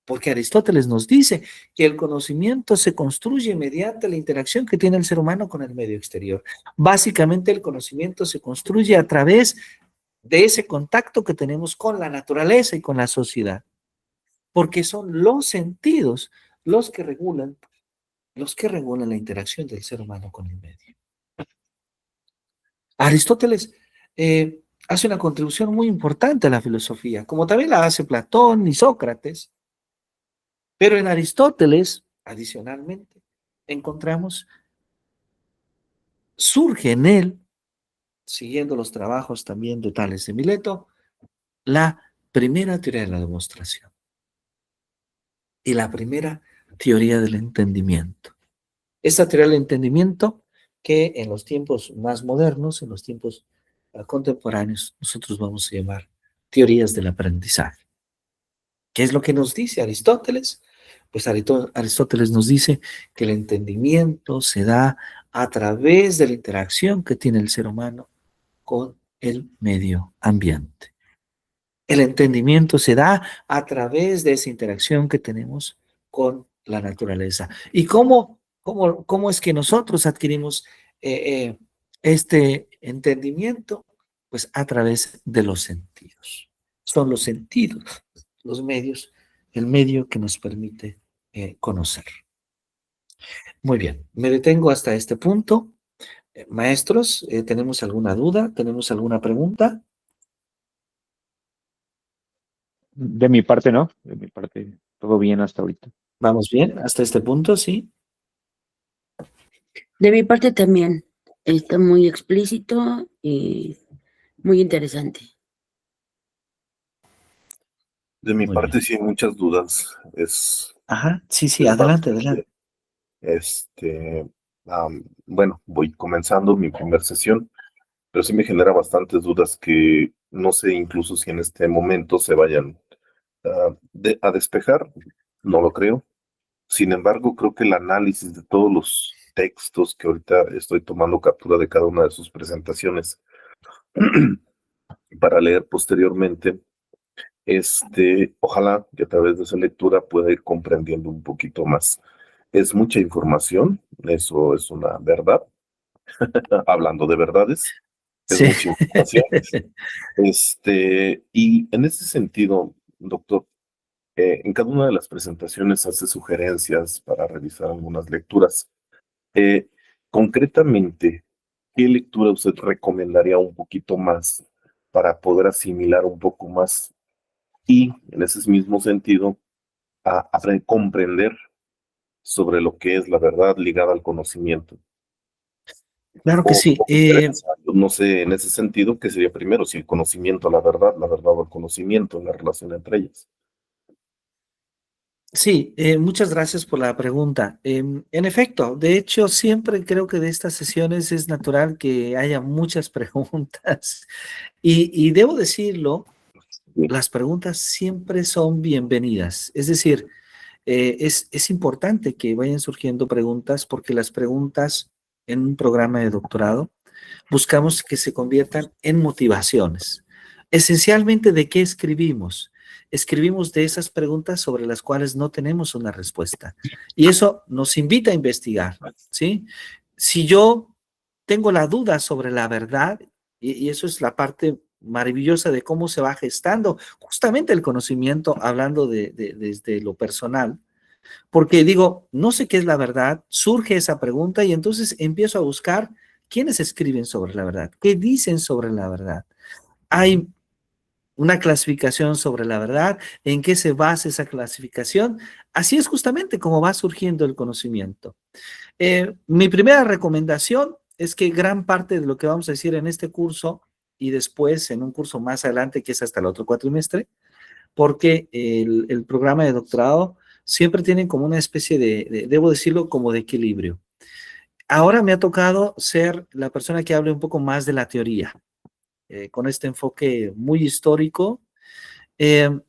Porque Aristóteles nos dice que el conocimiento se construye mediante la interacción que tiene el ser humano con el medio exterior. Básicamente el conocimiento se construye a través de ese contacto que tenemos con la naturaleza y con la sociedad. Porque son los sentidos los que regulan la interacción del ser humano con el medio. Aristóteles hace una contribución muy importante a la filosofía, como también la hace Platón y Sócrates. Pero en Aristóteles, adicionalmente, encontramos, surge en él, siguiendo los trabajos también de Tales de Mileto, la primera teoría de la demostración y la primera teoría del entendimiento. Esta teoría del entendimiento que en los tiempos más modernos, en los tiempos contemporáneos, nosotros vamos a llamar teorías del aprendizaje. ¿Qué es lo que nos dice Aristóteles? Pues Aristóteles nos dice que el entendimiento se da a través de la interacción que tiene el ser humano con el medio ambiente. El entendimiento se da a través de esa interacción que tenemos con la naturaleza. ¿Y cómo es que nosotros adquirimos este entendimiento? Pues a través de los sentidos. Son los sentidos, los medios, el medio que nos permite conocer. Muy bien, me detengo hasta este punto. Maestros, ¿tenemos alguna duda? ¿Tenemos alguna pregunta? De mi parte, no. De mi parte, todo bien hasta ahorita. ¿Vamos bien hasta este punto? Sí. De mi parte también está muy explícito y muy interesante. De mi Muy parte bien. sí hay muchas dudas. Ajá, sí, Es adelante, bastante, adelante. bueno, voy comenzando mi primera sesión, pero sí me genera bastantes dudas que no sé incluso si en este momento se vayan a despejar, no lo creo. Sin embargo, creo que el análisis de todos los textos que ahorita estoy tomando captura de cada una de sus presentaciones para leer posteriormente. Ojalá que a través de esa lectura pueda ir comprendiendo un poquito más. Es mucha información, eso es una verdad. Hablando de verdades, es Sí. mucha información. Y en ese sentido, doctor, en cada una de las presentaciones hace sugerencias para revisar algunas lecturas. Concretamente, ¿qué lectura usted recomendaría un poquito más para poder asimilar un poco más y, en ese mismo sentido, comprender sobre lo que es la verdad ligada al conocimiento? Claro que sí. No sé, en ese sentido, ¿qué sería primero? Si el conocimiento, la verdad o el conocimiento, la relación entre ellas. Sí, muchas gracias por la pregunta. En efecto, de hecho, siempre creo que de estas sesiones es natural que haya muchas preguntas y debo decirlo, las preguntas siempre son bienvenidas. Es decir, es importante que vayan surgiendo preguntas porque las preguntas en un programa de doctorado buscamos que se conviertan en motivaciones. Esencialmente, ¿de qué escribimos? Escribimos de esas preguntas sobre las cuales no tenemos una respuesta. Y eso nos invita a investigar, ¿sí? Si yo tengo la duda sobre la verdad, y eso es la parte maravillosa de cómo se va gestando justamente el conocimiento, hablando desde lo personal, porque digo, no sé qué es la verdad, surge esa pregunta y entonces empiezo a buscar quiénes escriben sobre la verdad, qué dicen sobre la verdad. Hay una clasificación sobre la verdad, en qué se basa esa clasificación. Así es justamente como va surgiendo el conocimiento. Mi primera recomendación es que gran parte de lo que vamos a decir en este curso y después en un curso más adelante, que es hasta el otro cuatrimestre, porque el programa de doctorado siempre tiene como una especie debo decirlo, como de equilibrio. Ahora me ha tocado ser la persona que hable un poco más de la teoría, con este enfoque muy histórico, eh,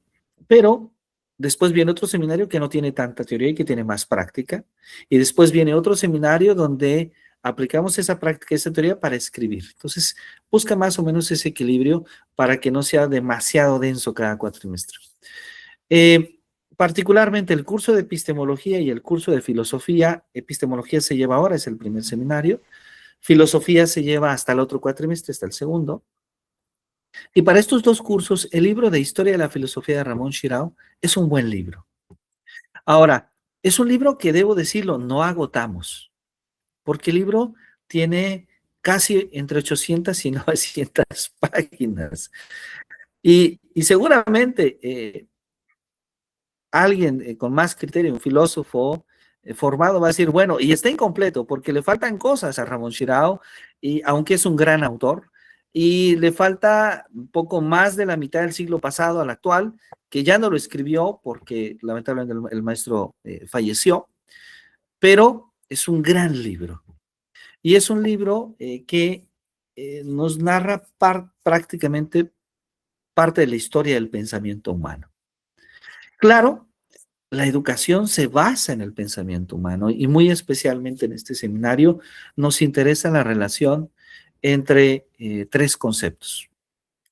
pero después viene otro seminario que no tiene tanta teoría y que tiene más práctica, y después viene otro seminario donde aplicamos esa práctica, esa teoría para escribir. Entonces, busca más o menos ese equilibrio para que no sea demasiado denso cada cuatrimestre. Particularmente el curso de epistemología y el curso de filosofía, epistemología se lleva ahora, es el primer seminario, filosofía se lleva hasta el otro cuatrimestre, hasta el segundo, y para estos dos cursos, el libro de Historia de la Filosofía de Ramón Shirao es un buen libro. Ahora, es un libro que debo decirlo, no agotamos, porque el libro tiene casi entre 800 y 900 páginas, y seguramente alguien con más criterio, un filósofo formado va a decir, bueno, y está incompleto porque le faltan cosas a Ramón Shirao, y aunque es un gran autor, y le falta un poco más de la mitad del siglo pasado al actual, que ya no lo escribió porque lamentablemente el maestro falleció, pero es un gran libro. Y es un libro que nos narra prácticamente parte de la historia del pensamiento humano. Claro, la educación se basa en el pensamiento humano y muy especialmente en este seminario nos interesa la relación entre tres conceptos.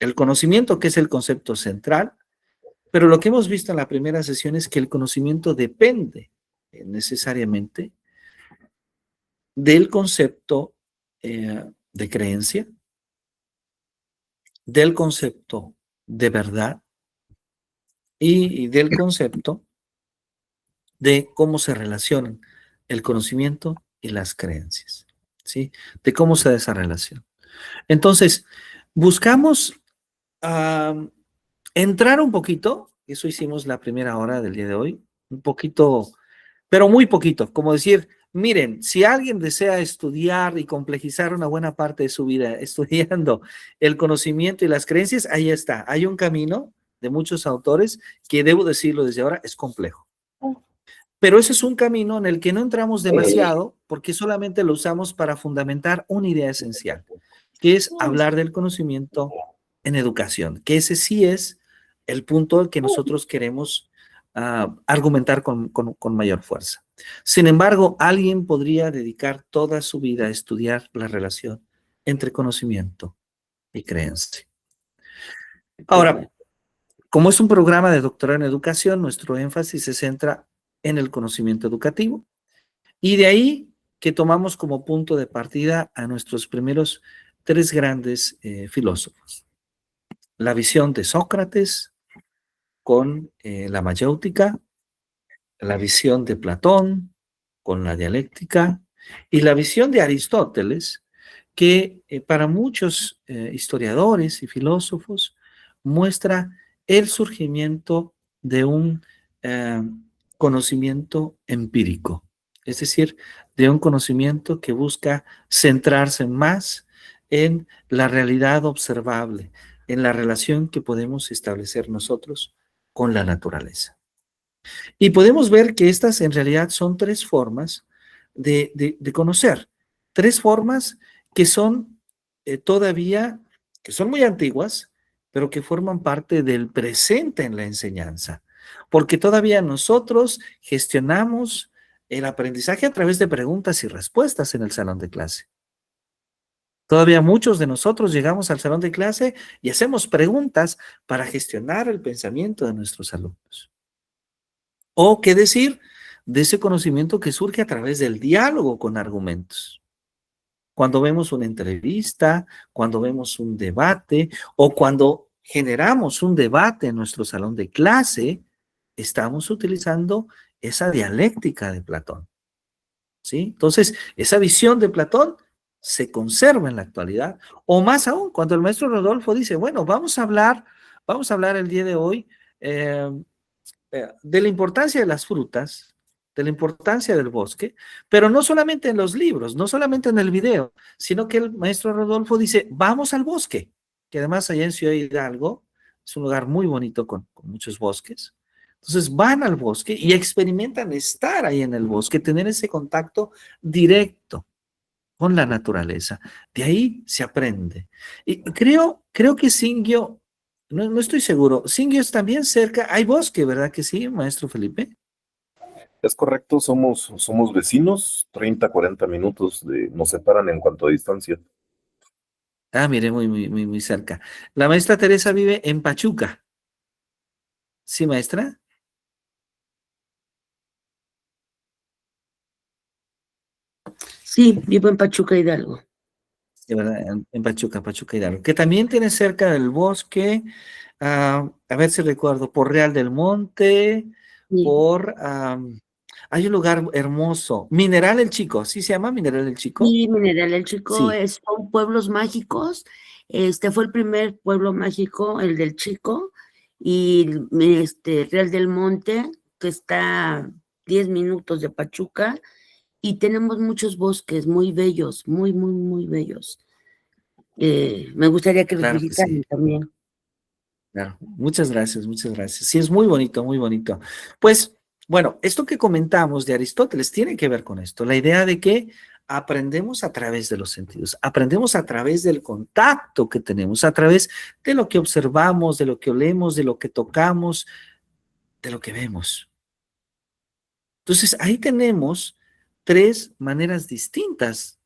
El conocimiento, que es el concepto central, pero lo que hemos visto en la primera sesión es que el conocimiento depende necesariamente del concepto de creencia, del concepto de verdad y del concepto de cómo se relacionan el conocimiento y las creencias, ¿sí? De cómo se da esa relación. Entonces, buscamos entrar un poquito, eso hicimos la primera hora del día de hoy, un poquito, pero muy poquito, como decir, miren, si alguien desea estudiar y complejizar una buena parte de su vida estudiando el conocimiento y las creencias, ahí está, hay un camino de muchos autores que, debo decirlo desde ahora, es complejo. Pero ese es un camino en el que no entramos demasiado porque solamente lo usamos para fundamentar una idea esencial, que es hablar del conocimiento en educación, que ese sí es el punto al que nosotros queremos argumentar con mayor fuerza. Sin embargo, alguien podría dedicar toda su vida a estudiar la relación entre conocimiento y creencia. Ahora, como es un programa de doctorado en educación, nuestro énfasis se centra en el conocimiento educativo y de ahí que tomamos como punto de partida a nuestros primeros tres grandes filósofos. La visión de Sócrates con la mayéutica, la visión de Platón con la dialéctica y la visión de Aristóteles, que para muchos historiadores y filósofos muestra el surgimiento de un eh, conocimiento empírico, es decir, de un conocimiento que busca centrarse más en la realidad observable, en la relación que podemos establecer nosotros con la naturaleza. Y podemos ver que estas en realidad son tres formas de conocer, tres formas que son todavía, que son muy antiguas, pero que forman parte del presente en la enseñanza, porque todavía nosotros gestionamos el aprendizaje a través de preguntas y respuestas en el salón de clase. Todavía muchos de nosotros llegamos al salón de clase y hacemos preguntas para gestionar el pensamiento de nuestros alumnos. O qué decir de ese conocimiento que surge a través del diálogo con argumentos. Cuando vemos una entrevista, cuando vemos un debate o cuando generamos un debate en nuestro salón de clase, estamos utilizando esa dialéctica de Platón. ¿Sí? Entonces, esa visión de Platón se conserva en la actualidad. O más aún, cuando el maestro Rodolfo dice, bueno, vamos a hablar el día de hoy de la importancia de las frutas, de la importancia del bosque, pero no solamente en los libros, no solamente en el video, sino que el maestro Rodolfo dice, vamos al bosque, que además allá en Ciudad Hidalgo es un lugar muy bonito con muchos bosques. Entonces van al bosque y experimentan estar ahí en el bosque, tener ese contacto directo con la naturaleza. De ahí se aprende. Y creo que Singio, no estoy seguro, Singio es también cerca, hay bosque, ¿verdad que sí, maestro Felipe? Es correcto, somos vecinos, 30, 40 minutos nos separan en cuanto a distancia. Ah, mire, muy cerca. La maestra Teresa vive en Pachuca. ¿Sí, maestra? Sí, vivo en Pachuca, Hidalgo. Sí, ¿verdad? En Pachuca Hidalgo, que también tiene cerca del bosque, a ver si recuerdo, por Real del Monte, Sí, hay un lugar hermoso, Mineral el Chico, ¿sí se llama Mineral el Chico? y Mineral el Chico Sí, son pueblos mágicos. Este fue el primer pueblo mágico, el del Chico, y Real del Monte, que está a 10 minutos de Pachuca, y tenemos muchos bosques muy bellos, muy bellos. Me gustaría que los claro que sí. visitaran también. Claro, muchas gracias, muchas gracias. Sí, es muy bonito, muy bonito. Pues, bueno, esto que comentamos de Aristóteles tiene que ver con esto, la idea de que aprendemos a través de los sentidos, aprendemos a través del contacto que tenemos, a través de lo que observamos, de lo que olemos, de lo que tocamos, de lo que vemos. Entonces, ahí tenemos tres maneras distintas.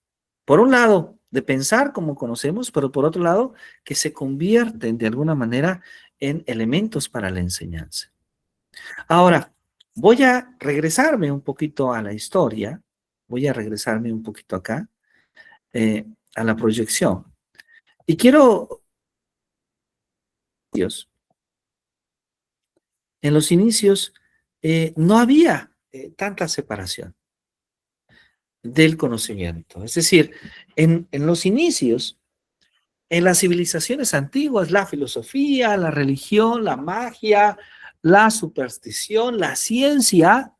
Por un lado, de pensar como conocemos, pero por otro lado, que se convierten de alguna manera en elementos para la enseñanza. Ahora, voy a regresarme un poquito a la historia, voy a regresarme un poquito acá, a la proyección. Y quiero, Dios, en los inicios no había tanta separación del conocimiento. Es decir, en los inicios, en las civilizaciones antiguas, la filosofía, la religión, la magia, la superstición, la ciencia,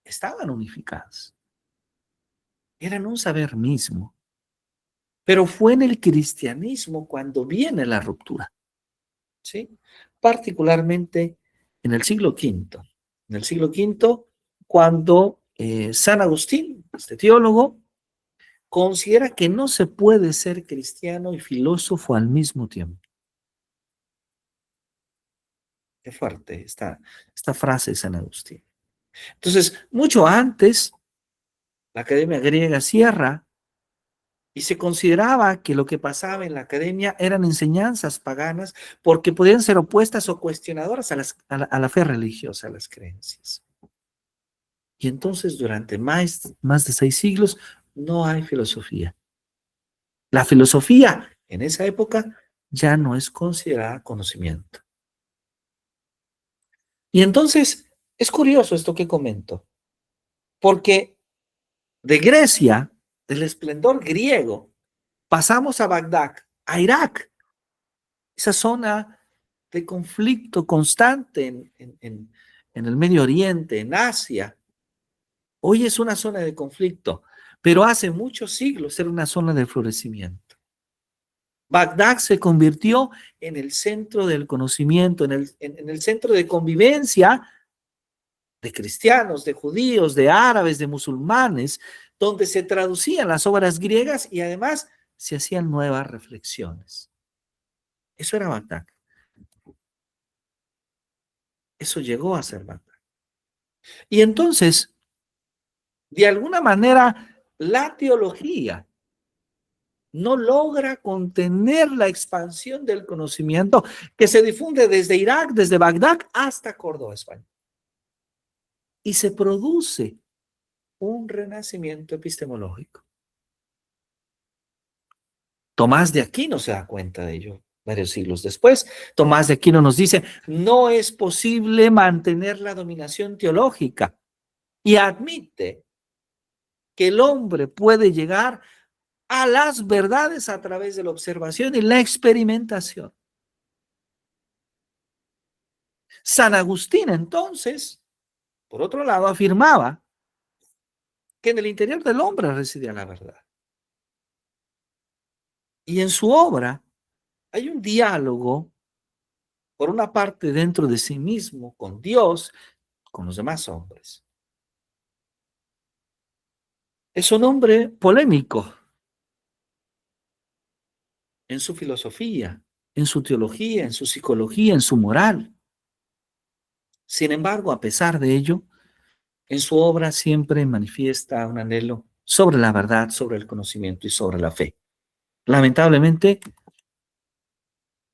estaban unificadas. Eran un saber mismo. Pero fue en el cristianismo cuando viene la ruptura, ¿sí? Particularmente en el siglo V. En el siglo V, cuando San Agustín, este teólogo, considera que no se puede ser cristiano y filósofo al mismo tiempo. Qué fuerte esta frase de San Agustín. Entonces, mucho antes, la Academia Griega cierra y se consideraba que lo que pasaba en la academia eran enseñanzas paganas porque podían ser opuestas o cuestionadoras a la fe religiosa, a las creencias. Y entonces, durante más de 6 siglos, no hay filosofía. La filosofía en esa época ya no es considerada conocimiento. Y entonces, es curioso esto que comento, porque de Grecia, del esplendor griego, pasamos a Bagdad, a Irak, esa zona de conflicto constante en el Medio Oriente, en Asia. Hoy es una zona de conflicto, pero hace muchos siglos era una zona de florecimiento. Bagdad se convirtió en el centro del conocimiento, en el centro de convivencia de cristianos, de judíos, de árabes, de musulmanes, donde se traducían las obras griegas y además se hacían nuevas reflexiones. Eso era Bagdad. Eso llegó a ser Bagdad. Y entonces, de alguna manera, la teología no logra contener la expansión del conocimiento que se difunde desde Irak, desde Bagdad hasta Córdoba, España. Y se produce un renacimiento epistemológico. Tomás de Aquino se da cuenta de ello varios siglos después. Tomás de Aquino nos dice, no es posible mantener la dominación teológica, y admite que el hombre puede llegar a las verdades a través de la observación y la experimentación. San Agustín, entonces, por otro lado, afirmaba que en el interior del hombre residía la verdad. Y en su obra hay un diálogo, por una parte, dentro de sí mismo, con Dios, con los demás hombres. Es un hombre polémico en su filosofía, en su teología, en su psicología, en su moral. Sin embargo, a pesar de ello, en su obra siempre manifiesta un anhelo sobre la verdad, sobre el conocimiento y sobre la fe. Lamentablemente,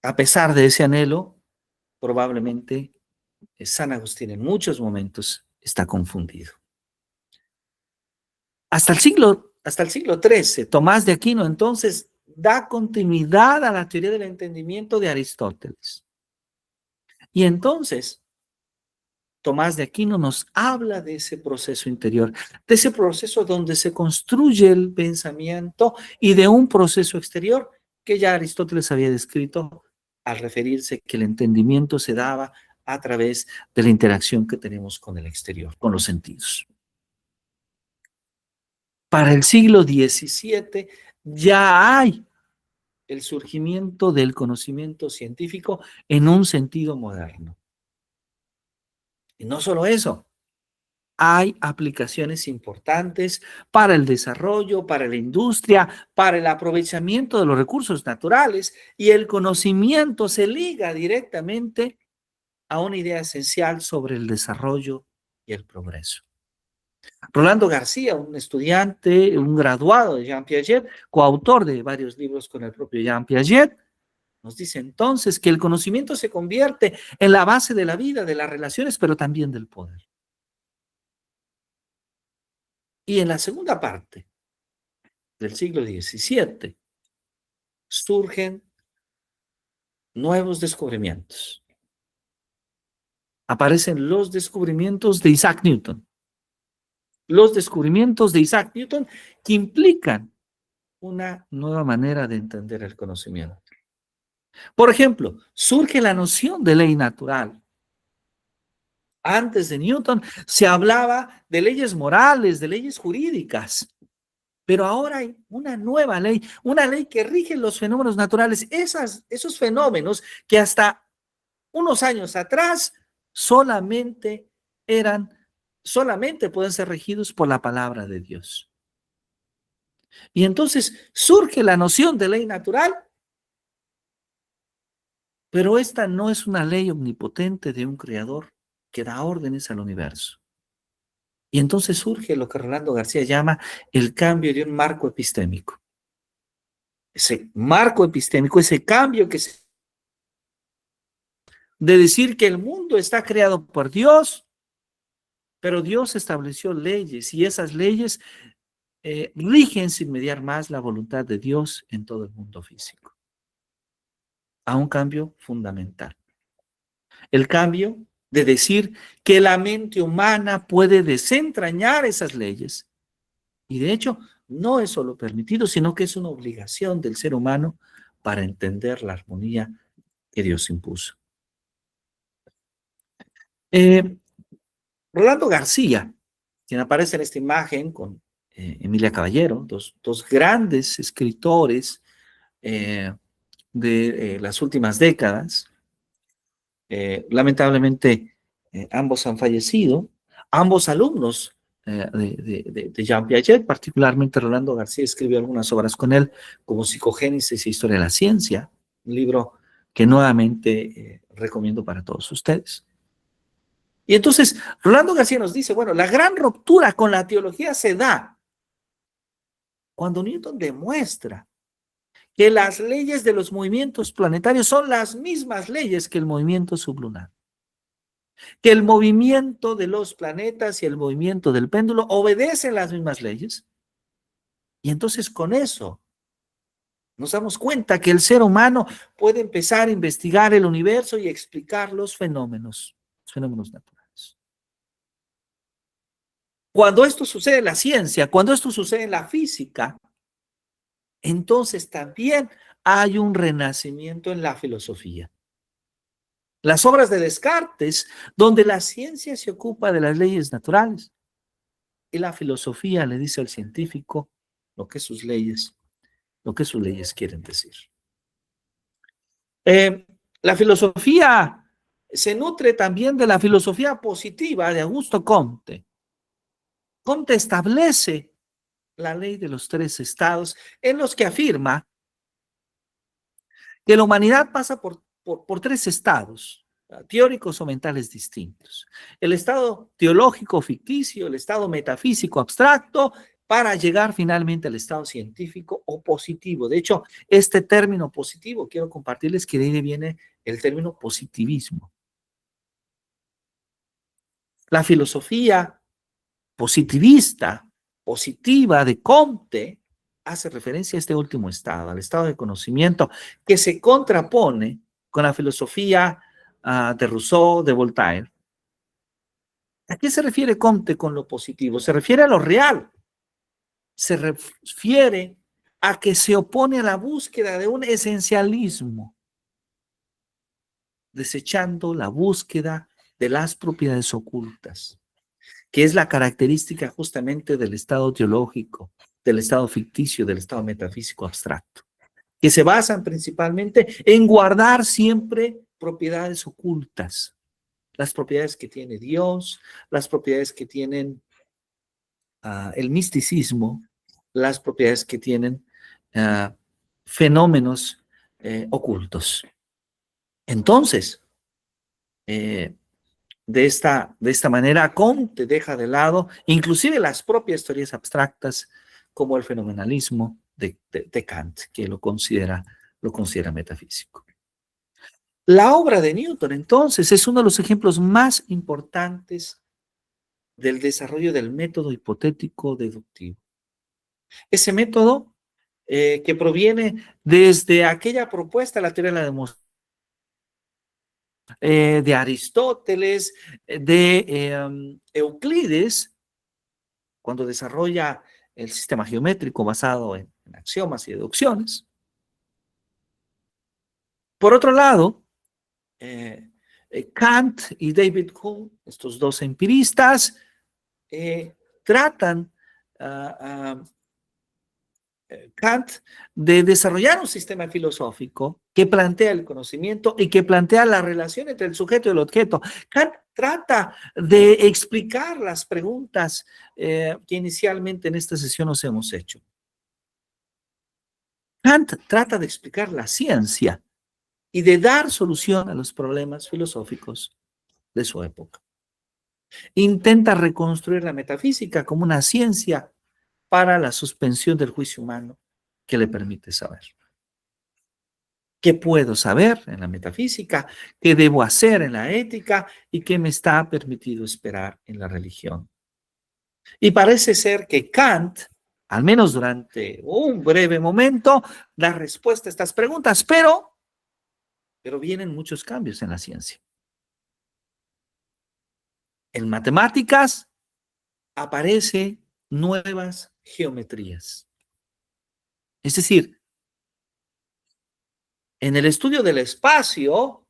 a pesar de ese anhelo, probablemente San Agustín en muchos momentos está confundido. Hasta el siglo XIII, Tomás de Aquino entonces da continuidad a la teoría del entendimiento de Aristóteles. Y entonces Tomás de Aquino nos habla de ese proceso interior, de ese proceso donde se construye el pensamiento y de un proceso exterior que ya Aristóteles había descrito al referirse que el entendimiento se daba a través de la interacción que tenemos con el exterior, con los sentidos. Para el siglo XVII ya hay el surgimiento del conocimiento científico en un sentido moderno. Y no solo eso, hay aplicaciones importantes para el desarrollo, para la industria, para el aprovechamiento de los recursos naturales, y el conocimiento se liga directamente a una idea esencial sobre el desarrollo y el progreso. Rolando García, un estudiante, un graduado de Jean Piaget, coautor de varios libros con el propio Jean Piaget, nos dice entonces que el conocimiento se convierte en la base de la vida, de las relaciones, pero también del poder. Y en la segunda parte del siglo XVII surgen nuevos descubrimientos. Aparecen los descubrimientos de Isaac Newton. Los descubrimientos de Isaac Newton que implican una nueva manera de entender el conocimiento. Por ejemplo, surge la noción de ley natural. Antes de Newton se hablaba de leyes morales, de leyes jurídicas, pero ahora hay una nueva ley, una ley que rige los fenómenos naturales, esos fenómenos que hasta unos años atrás solamente pueden ser regidos por la palabra de Dios. Y entonces surge la noción de ley natural, pero esta no es una ley omnipotente de un creador que da órdenes al universo. Y entonces surge lo que Rolando García llama el cambio de un marco epistémico. Ese marco epistémico, ese cambio que se de decir que el mundo está creado por Dios, pero Dios estableció leyes y esas leyes rigen sin mediar más la voluntad de Dios en todo el mundo físico. A un cambio fundamental. El cambio de decir que la mente humana puede desentrañar esas leyes. Y de hecho, no es solo permitido, sino que es una obligación del ser humano para entender la armonía que Dios impuso. Rolando García, quien aparece en esta imagen con Emilia Caballero, dos grandes escritores de las últimas décadas. Lamentablemente, ambos han fallecido. Ambos alumnos de Jean Piaget, particularmente Rolando García, escribió algunas obras con él, como Psicogénesis e Historia de la Ciencia, un libro que nuevamente recomiendo para todos ustedes. Y entonces, Rolando García nos dice, bueno, la gran ruptura con la teología se da cuando Newton demuestra que las leyes de los movimientos planetarios son las mismas leyes que el movimiento sublunar. Que el movimiento de los planetas y el movimiento del péndulo obedecen las mismas leyes. Y entonces con eso nos damos cuenta que el ser humano puede empezar a investigar el universo y explicar los fenómenos naturales. Cuando esto sucede en la ciencia, cuando esto sucede en la física, entonces también hay un renacimiento en la filosofía. Las obras de Descartes, donde la ciencia se ocupa de las leyes naturales y la filosofía le dice al científico lo que sus leyes quieren decir. La filosofía se nutre también de la filosofía positiva de Augusto Comte. Comte establece la ley de los tres estados en los que afirma que la humanidad pasa por tres estados teóricos o mentales distintos. El estado teológico ficticio, el estado metafísico abstracto, para llegar finalmente al estado científico o positivo. De hecho, este término positivo, quiero compartirles que de ahí viene el término positivismo. La filosofía positivista, positiva de Comte, hace referencia a este último estado, al estado de conocimiento, que se contrapone con la filosofía de Rousseau, de Voltaire. ¿A qué se refiere Comte con lo positivo? Se refiere a lo real. Se refiere a que se opone a la búsqueda de un esencialismo, desechando la búsqueda de las propiedades ocultas, que es la característica justamente del estado teológico, del estado ficticio, del estado metafísico abstracto, que se basan principalmente en guardar siempre propiedades ocultas, las propiedades que tiene Dios, las propiedades que tienen el misticismo, las propiedades que tienen fenómenos ocultos. Entonces, de esta manera, Comte deja de lado inclusive las propias teorías abstractas como el fenomenalismo de Kant, que lo considera metafísico. La obra de Newton, entonces, es uno de los ejemplos más importantes del desarrollo del método hipotético deductivo. Ese método que proviene desde aquella propuesta, la teoría de la demostración, de Aristóteles, de Euclides, cuando desarrolla el sistema geométrico basado en axiomas y deducciones. Por otro lado, Kant y David Hume, estos dos empiristas, tratan Kant de desarrollar un sistema filosófico que plantea el conocimiento y que plantea la relación entre el sujeto y el objeto. Kant trata de explicar las preguntas que inicialmente en esta sesión nos hemos hecho. Kant trata de explicar la ciencia y de dar solución a los problemas filosóficos de su época. Intenta reconstruir la metafísica como una ciencia para la suspensión del juicio humano que le permite saber. ¿Qué puedo saber en la metafísica? ¿Qué debo hacer en la ética? ¿Y qué me está permitido esperar en la religión? Y parece ser que Kant, al menos durante un breve momento, da respuesta a estas preguntas, pero vienen muchos cambios en la ciencia. En matemáticas aparecen nuevas geometrías. Es decir, en el estudio del espacio,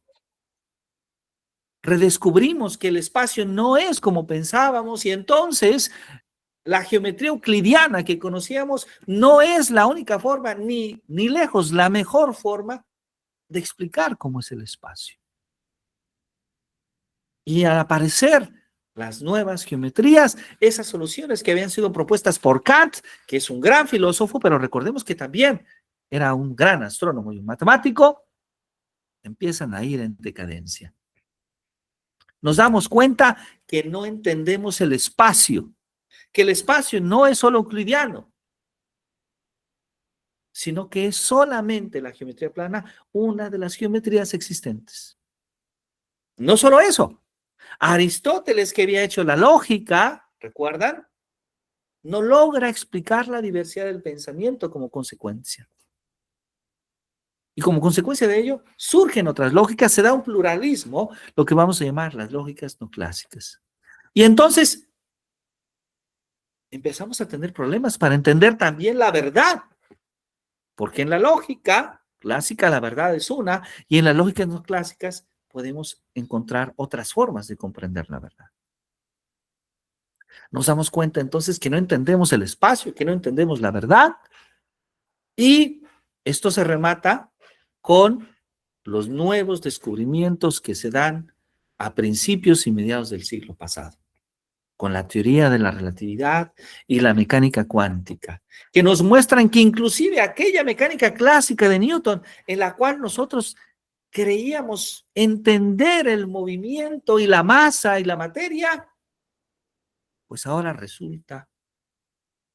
redescubrimos que el espacio no es como pensábamos y entonces la geometría euclidiana que conocíamos no es la única forma, ni lejos la mejor forma de explicar cómo es el espacio. Y al aparecer las nuevas geometrías, esas soluciones que habían sido propuestas por Kant, que es un gran filósofo, pero recordemos que también era un gran astrónomo y un matemático, empiezan a ir en decadencia. Nos damos cuenta que no entendemos el espacio, que el espacio no es solo euclidiano, sino que es solamente la geometría plana, una de las geometrías existentes. No solo eso, Aristóteles, que había hecho la lógica, ¿recuerdan? No logra explicar la diversidad del pensamiento como consecuencia. Y como consecuencia de ello, surgen otras lógicas, se da un pluralismo, lo que vamos a llamar las lógicas no clásicas. Y entonces empezamos a tener problemas para entender también la verdad. Porque en la lógica clásica la verdad es una, y en las lógicas no clásicas podemos encontrar otras formas de comprender la verdad. Nos damos cuenta entonces que no entendemos el espacio, que no entendemos la verdad, y esto se remata con los nuevos descubrimientos que se dan a principios y mediados del siglo pasado, con la teoría de la relatividad y la mecánica cuántica, que nos muestran que inclusive aquella mecánica clásica de Newton, en la cual nosotros creíamos entender el movimiento y la masa y la materia, pues ahora resulta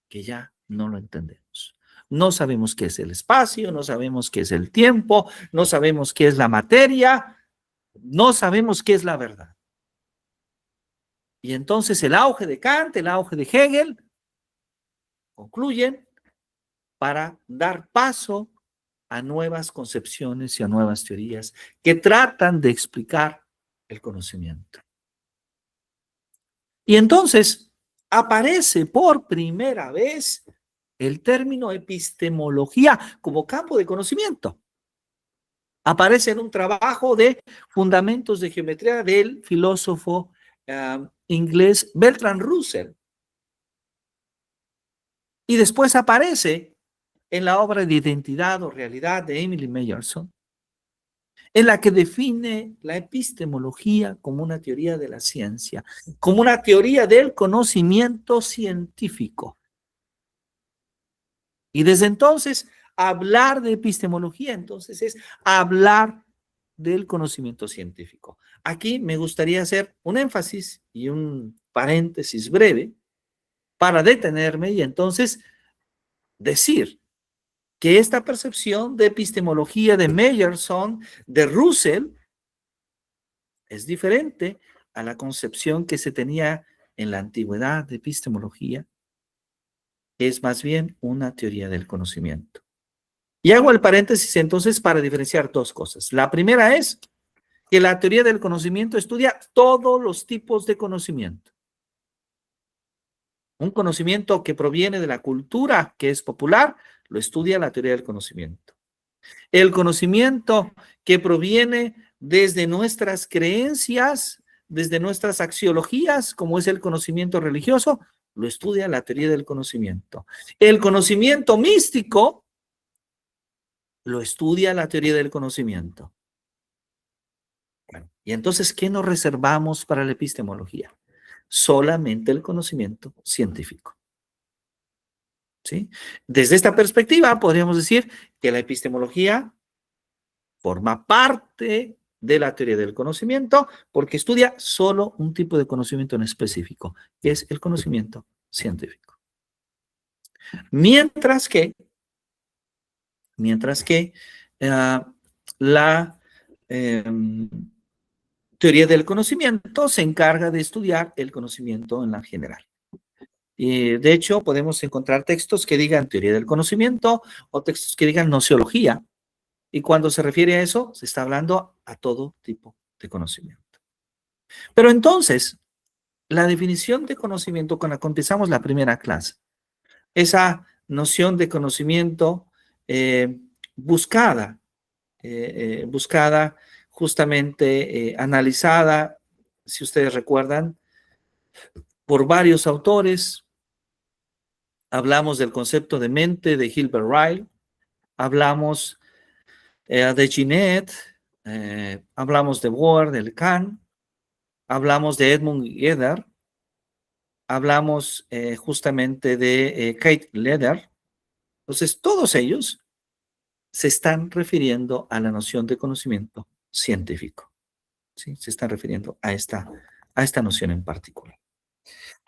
que ya no lo entendemos. No sabemos qué es el espacio, no sabemos qué es el tiempo, no sabemos qué es la materia, no sabemos qué es la verdad. Y entonces el auge de Kant, el auge de Hegel, concluyen para dar paso a nuevas concepciones y a nuevas teorías que tratan de explicar el conocimiento. Y entonces aparece por primera vez el término epistemología como campo de conocimiento. Aparece en un trabajo de fundamentos de geometría del filósofo inglés Bertrand Russell. Y después aparece en la obra de Identidad o Realidad de Emily Meyerson, en la que define la epistemología como una teoría de la ciencia, como una teoría del conocimiento científico. Y desde entonces, hablar de epistemología, entonces, es hablar del conocimiento científico. Aquí me gustaría hacer un énfasis y un paréntesis breve para detenerme y entonces decir que esta percepción de epistemología de Meyerson, de Russell, es diferente a la concepción que se tenía en la antigüedad de epistemología, que es más bien una teoría del conocimiento. Y hago el paréntesis entonces para diferenciar dos cosas. La primera es que la teoría del conocimiento estudia todos los tipos de conocimiento. Un conocimiento que proviene de la cultura, que es popular, lo estudia la teoría del conocimiento. El conocimiento que proviene desde nuestras creencias, desde nuestras axiologías, como es el conocimiento religioso, lo estudia la teoría del conocimiento. El conocimiento místico lo estudia la teoría del conocimiento. Bueno, y entonces, ¿qué nos reservamos para la epistemología? Solamente el conocimiento científico. ¿Sí? Desde esta perspectiva, podríamos decir que la epistemología forma parte de la teoría del conocimiento porque estudia solo un tipo de conocimiento en específico, que es el conocimiento científico. Mientras que la teoría del conocimiento se encarga de estudiar el conocimiento en la general. De hecho, podemos encontrar textos que digan teoría del conocimiento o textos que digan nociología. Y cuando se refiere a eso, se está hablando a todo tipo de conocimiento. Pero entonces, la definición de conocimiento con la que empezamos la primera clase, esa noción de conocimiento buscada justamente analizada, si ustedes recuerdan, por varios autores. Hablamos del concepto de mente de Gilbert Ryle, hablamos de Ginette, hablamos de Ward, de Lacan, hablamos de Edmund Geder, hablamos justamente de Kate Leder. Entonces, todos ellos se están refiriendo a la noción de conocimiento científico. ¿Sí? Se están refiriendo a esta noción en particular.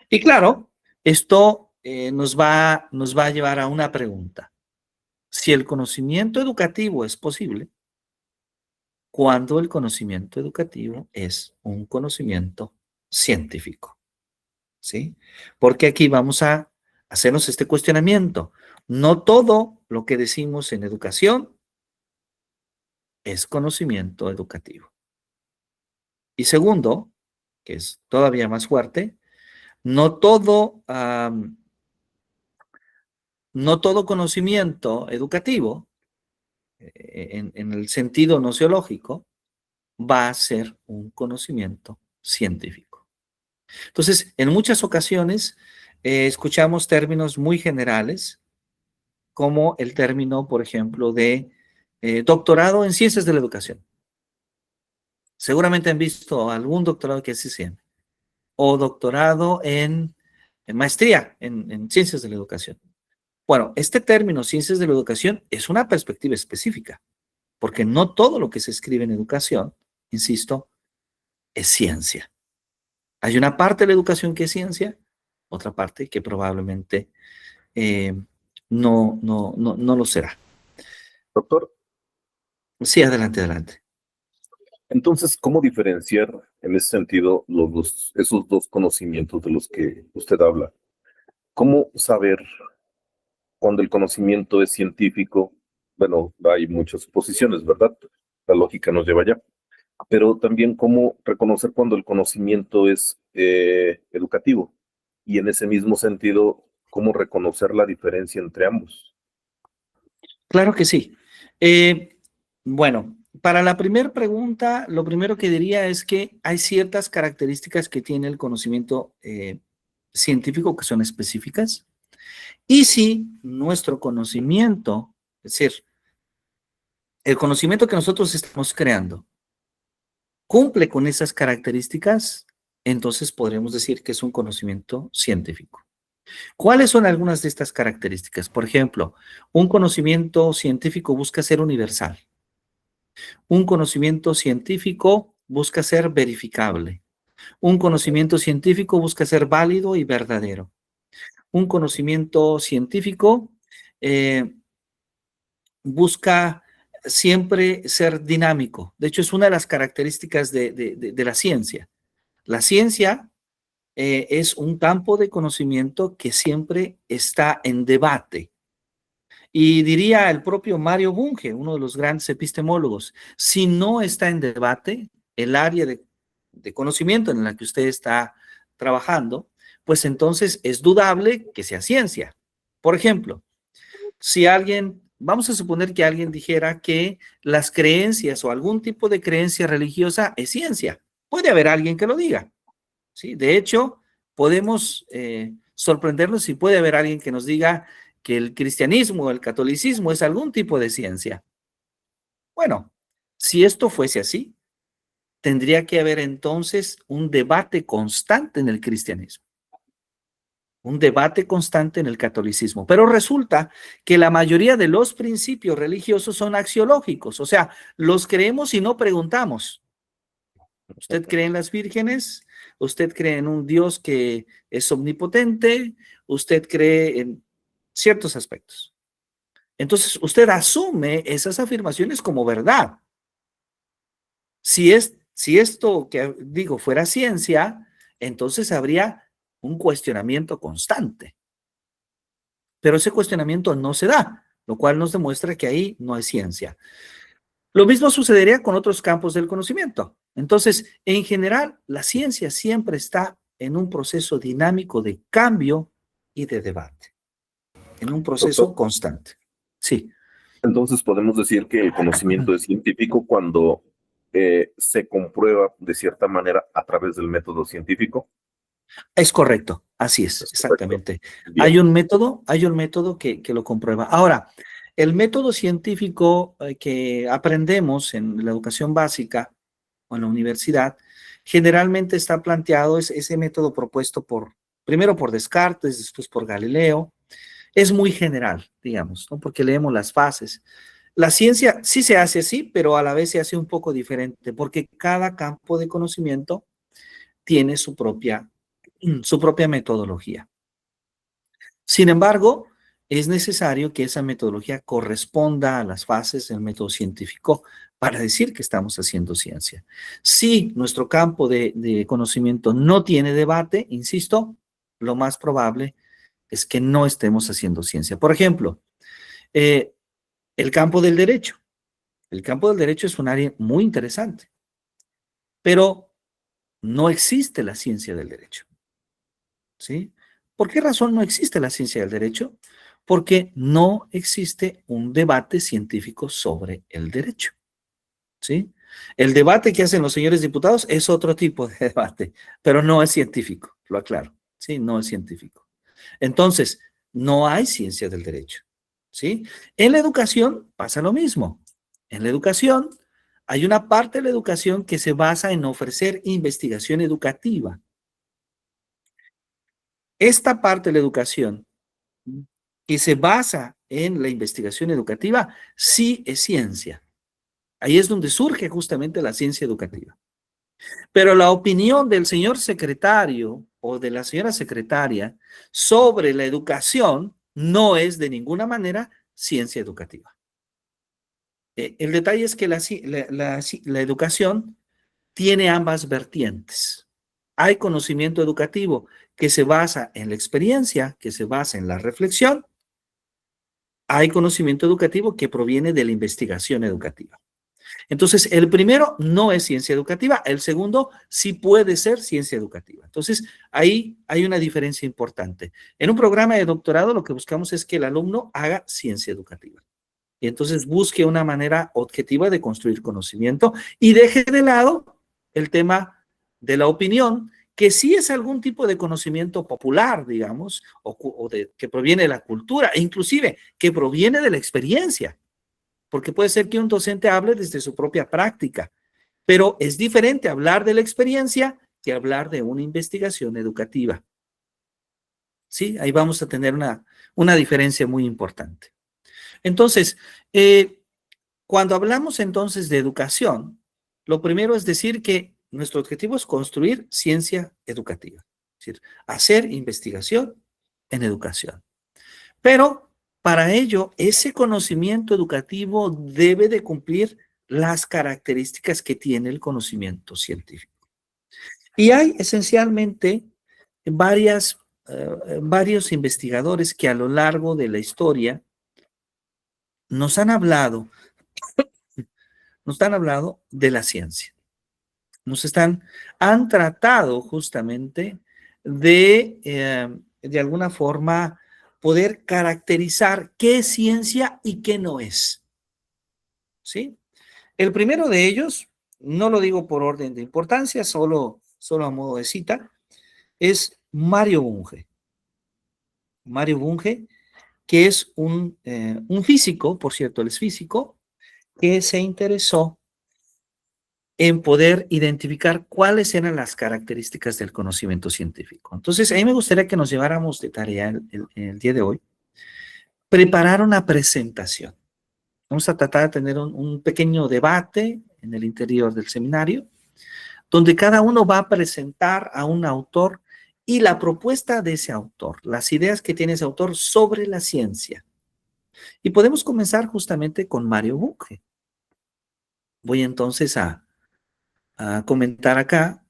Y claro, esto nos va a llevar a una pregunta. Si el conocimiento educativo es posible, ¿cuándo el conocimiento educativo es un conocimiento científico? ¿Sí? Porque aquí vamos a hacernos este cuestionamiento. No todo lo que decimos en educación es conocimiento educativo. Y segundo, que es todavía más fuerte, no todo conocimiento educativo, en el sentido nociológico, va a ser un conocimiento científico. Entonces, en muchas ocasiones escuchamos términos muy generales, como el término, por ejemplo, de doctorado en ciencias de la educación. Seguramente han visto algún doctorado que así se llama. O doctorado en maestría en ciencias de la educación. Bueno, este término ciencias de la educación es una perspectiva específica, porque no todo lo que se escribe en educación, insisto, es ciencia. Hay una parte de la educación que es ciencia, otra parte que probablemente no lo será. Doctor, Sí, adelante. entonces, ¿cómo diferenciar en ese sentido esos dos conocimientos de los que usted habla? ¿Cómo saber cuando el conocimiento es científico? Bueno, hay muchas posiciones, ¿verdad? La lógica nos lleva allá. Pero también cómo reconocer cuando el conocimiento es educativo. Y en ese mismo sentido, cómo reconocer la diferencia entre ambos. Claro que sí. Bueno, para la primera pregunta, lo primero que diría es que hay ciertas características que tiene el conocimiento científico que son específicas. Y si nuestro conocimiento, es decir, el conocimiento que nosotros estamos creando, cumple con esas características, entonces podremos decir que es un conocimiento científico. ¿Cuáles son algunas de estas características? Por ejemplo, un conocimiento científico busca ser universal. Un conocimiento científico busca ser verificable. Un conocimiento científico busca ser válido y verdadero. Un conocimiento científico busca siempre ser dinámico. De hecho, es una de las características de la ciencia. La ciencia es un campo de conocimiento que siempre está en debate. Y diría el propio Mario Bunge, uno de los grandes epistemólogos, si no está en debate el área de conocimiento en la que usted está trabajando, pues entonces es dudable que sea ciencia. Por ejemplo, si vamos a suponer que alguien dijera que las creencias o algún tipo de creencia religiosa es ciencia. Puede haber alguien que lo diga. ¿Sí? De hecho, podemos sorprendernos si puede haber alguien que nos diga que el cristianismo o el catolicismo es algún tipo de ciencia. Bueno, si esto fuese así, tendría que haber entonces un debate constante en el cristianismo, un debate constante en el catolicismo. Pero resulta que la mayoría de los principios religiosos son axiológicos, o sea, los creemos y no preguntamos. Usted cree en las vírgenes, usted cree en un Dios que es omnipotente, usted cree en ciertos aspectos. Entonces, usted asume esas afirmaciones como verdad. Si esto que digo fuera ciencia, entonces habría un cuestionamiento constante. Pero ese cuestionamiento no se da, lo cual nos demuestra que ahí no hay ciencia. Lo mismo sucedería con otros campos del conocimiento. Entonces, en general, la ciencia siempre está en un proceso dinámico de cambio y de debate, en un proceso Doctor, constante. Sí, entonces podemos decir que el conocimiento es científico cuando se comprueba de cierta manera a través del método científico. es correcto. Así es, Es correcto. exactamente. Bien. Hay un método que lo comprueba. Ahora, el método científico que aprendemos en la educación básica o en la universidad, generalmente está planteado, es ese método propuesto primero por Descartes, después por Galileo. Es muy general, digamos, ¿no? Porque leemos las fases. La ciencia sí se hace así, pero a la vez se hace un poco diferente, porque cada campo de conocimiento tiene su propia metodología. Sin embargo, es necesario que esa metodología corresponda a las fases del método científico para decir que estamos haciendo ciencia. Si nuestro campo de conocimiento no tiene debate, insisto, lo más probable es que no estemos haciendo ciencia. Por ejemplo, eh, el campo del derecho. El campo del derecho es un área muy interesante, pero no existe la ciencia del derecho. ¿Sí? ¿Por qué razón no existe la ciencia del derecho? Porque no existe un debate científico sobre el derecho. ¿Sí? El debate que hacen los señores diputados es otro tipo de debate, pero no es científico, lo aclaro. Sí, no es científico. Entonces, no hay ciencia del derecho. ¿Sí? En la educación pasa lo mismo. En la educación hay una parte de la educación que se basa en ofrecer investigación educativa. Esta parte de la educación que se basa en la investigación educativa sí es ciencia. Ahí es donde surge justamente la ciencia educativa. Pero la opinión del señor secretario o de la señora secretaria sobre la educación no es de ninguna manera ciencia educativa. El detalle es que la educación tiene ambas vertientes. Hay conocimiento educativo que se basa en la experiencia, que se basa en la reflexión. Hay conocimiento educativo que proviene de la investigación educativa. Entonces, el primero no es ciencia educativa, el segundo sí puede ser ciencia educativa. Entonces, ahí hay una diferencia importante. En un programa de doctorado lo que buscamos es que el alumno haga ciencia educativa. Y entonces busque una manera objetiva de construir conocimiento y deje de lado el tema de la opinión, que sí es algún tipo de conocimiento popular, digamos, que proviene de la cultura, e inclusive que proviene de la experiencia, porque puede ser que un docente hable desde su propia práctica, pero es diferente hablar de la experiencia que hablar de una investigación educativa. Sí, ahí vamos a tener una diferencia muy importante. Entonces, cuando hablamos entonces de educación, lo primero es decir que nuestro objetivo es construir ciencia educativa, es decir, hacer investigación en educación. Pero para ello, ese conocimiento educativo debe de cumplir las características que tiene el conocimiento científico. Y hay esencialmente varios investigadores que a lo largo de la historia nos han hablado de la ciencia. Han tratado justamente de alguna forma, poder caracterizar qué es ciencia y qué no es. ¿Sí? El primero de ellos, no lo digo por orden de importancia, solo a modo de cita, es Mario Bunge. Mario Bunge, que es un físico, por cierto, él es físico, que se interesó en poder identificar cuáles eran las características del conocimiento científico. Entonces, a mí me gustaría que nos lleváramos de tarea el día de hoy, preparar una presentación. Vamos a tratar de tener un pequeño debate en el interior del seminario donde cada uno va a presentar a un autor y la propuesta de ese autor, las ideas que tiene ese autor sobre la ciencia. Y podemos comenzar justamente con Mario Bunge. Voy entonces a comentar acá.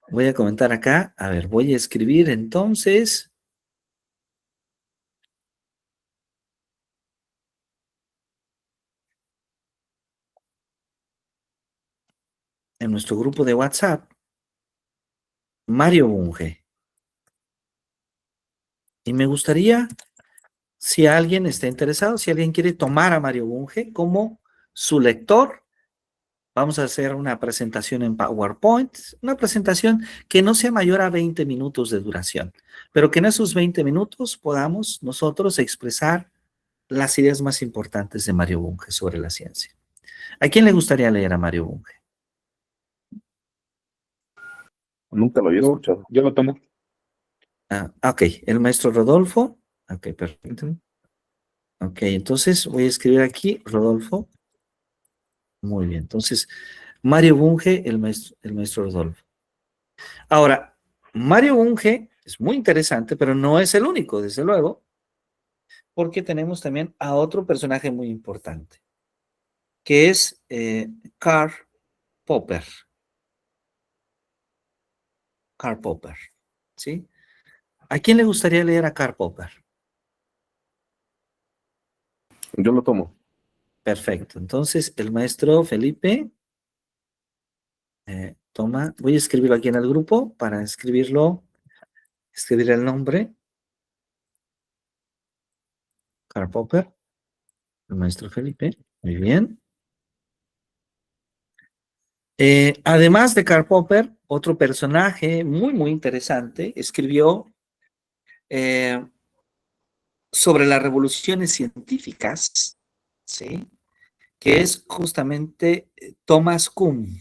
Voy a comentar acá. A ver, voy a escribir entonces. En nuestro grupo de WhatsApp, Mario Bunge. Y me gustaría, si alguien está interesado, si alguien quiere tomar a Mario Bunge como su lector, vamos a hacer una presentación en PowerPoint, una presentación que no sea mayor a 20 minutos de duración, pero que en esos 20 minutos podamos nosotros expresar las ideas más importantes de Mario Bunge sobre la ciencia. ¿A quién le gustaría leer a Mario Bunge? Nunca lo había escuchado. Yo lo tomo. Ok, el maestro Rodolfo. Ok, perfecto. Ok, entonces voy a escribir aquí, Rodolfo. Muy bien, entonces, Mario Bunge, el maestro Rodolfo. Ahora, Mario Bunge es muy interesante, pero no es el único, desde luego, porque tenemos también a otro personaje muy importante, que es Karl Popper. Karl Popper, ¿sí? ¿A quién le gustaría leer a Karl Popper? Yo lo tomo. Perfecto, entonces el maestro Felipe toma, voy a escribirlo aquí en el grupo para escribir el nombre. Karl Popper, el maestro Felipe, muy bien. Además de Karl Popper, otro personaje muy, muy interesante escribió sobre las revoluciones científicas, ¿sí? Que es justamente Thomas Kuhn.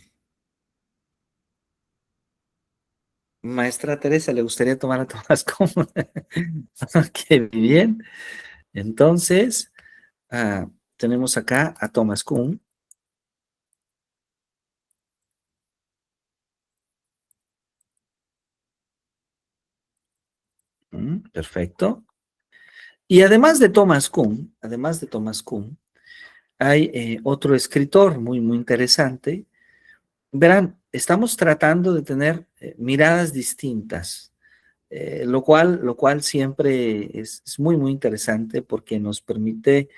Maestra Teresa, ¿le gustaría tomar a Thomas Kuhn? Ok, bien. Entonces, tenemos acá a Thomas Kuhn. Perfecto. Y además de Thomas Kuhn, hay otro escritor muy, muy interesante. Verán, estamos tratando de tener miradas distintas, lo cual siempre es muy, muy interesante porque nos permite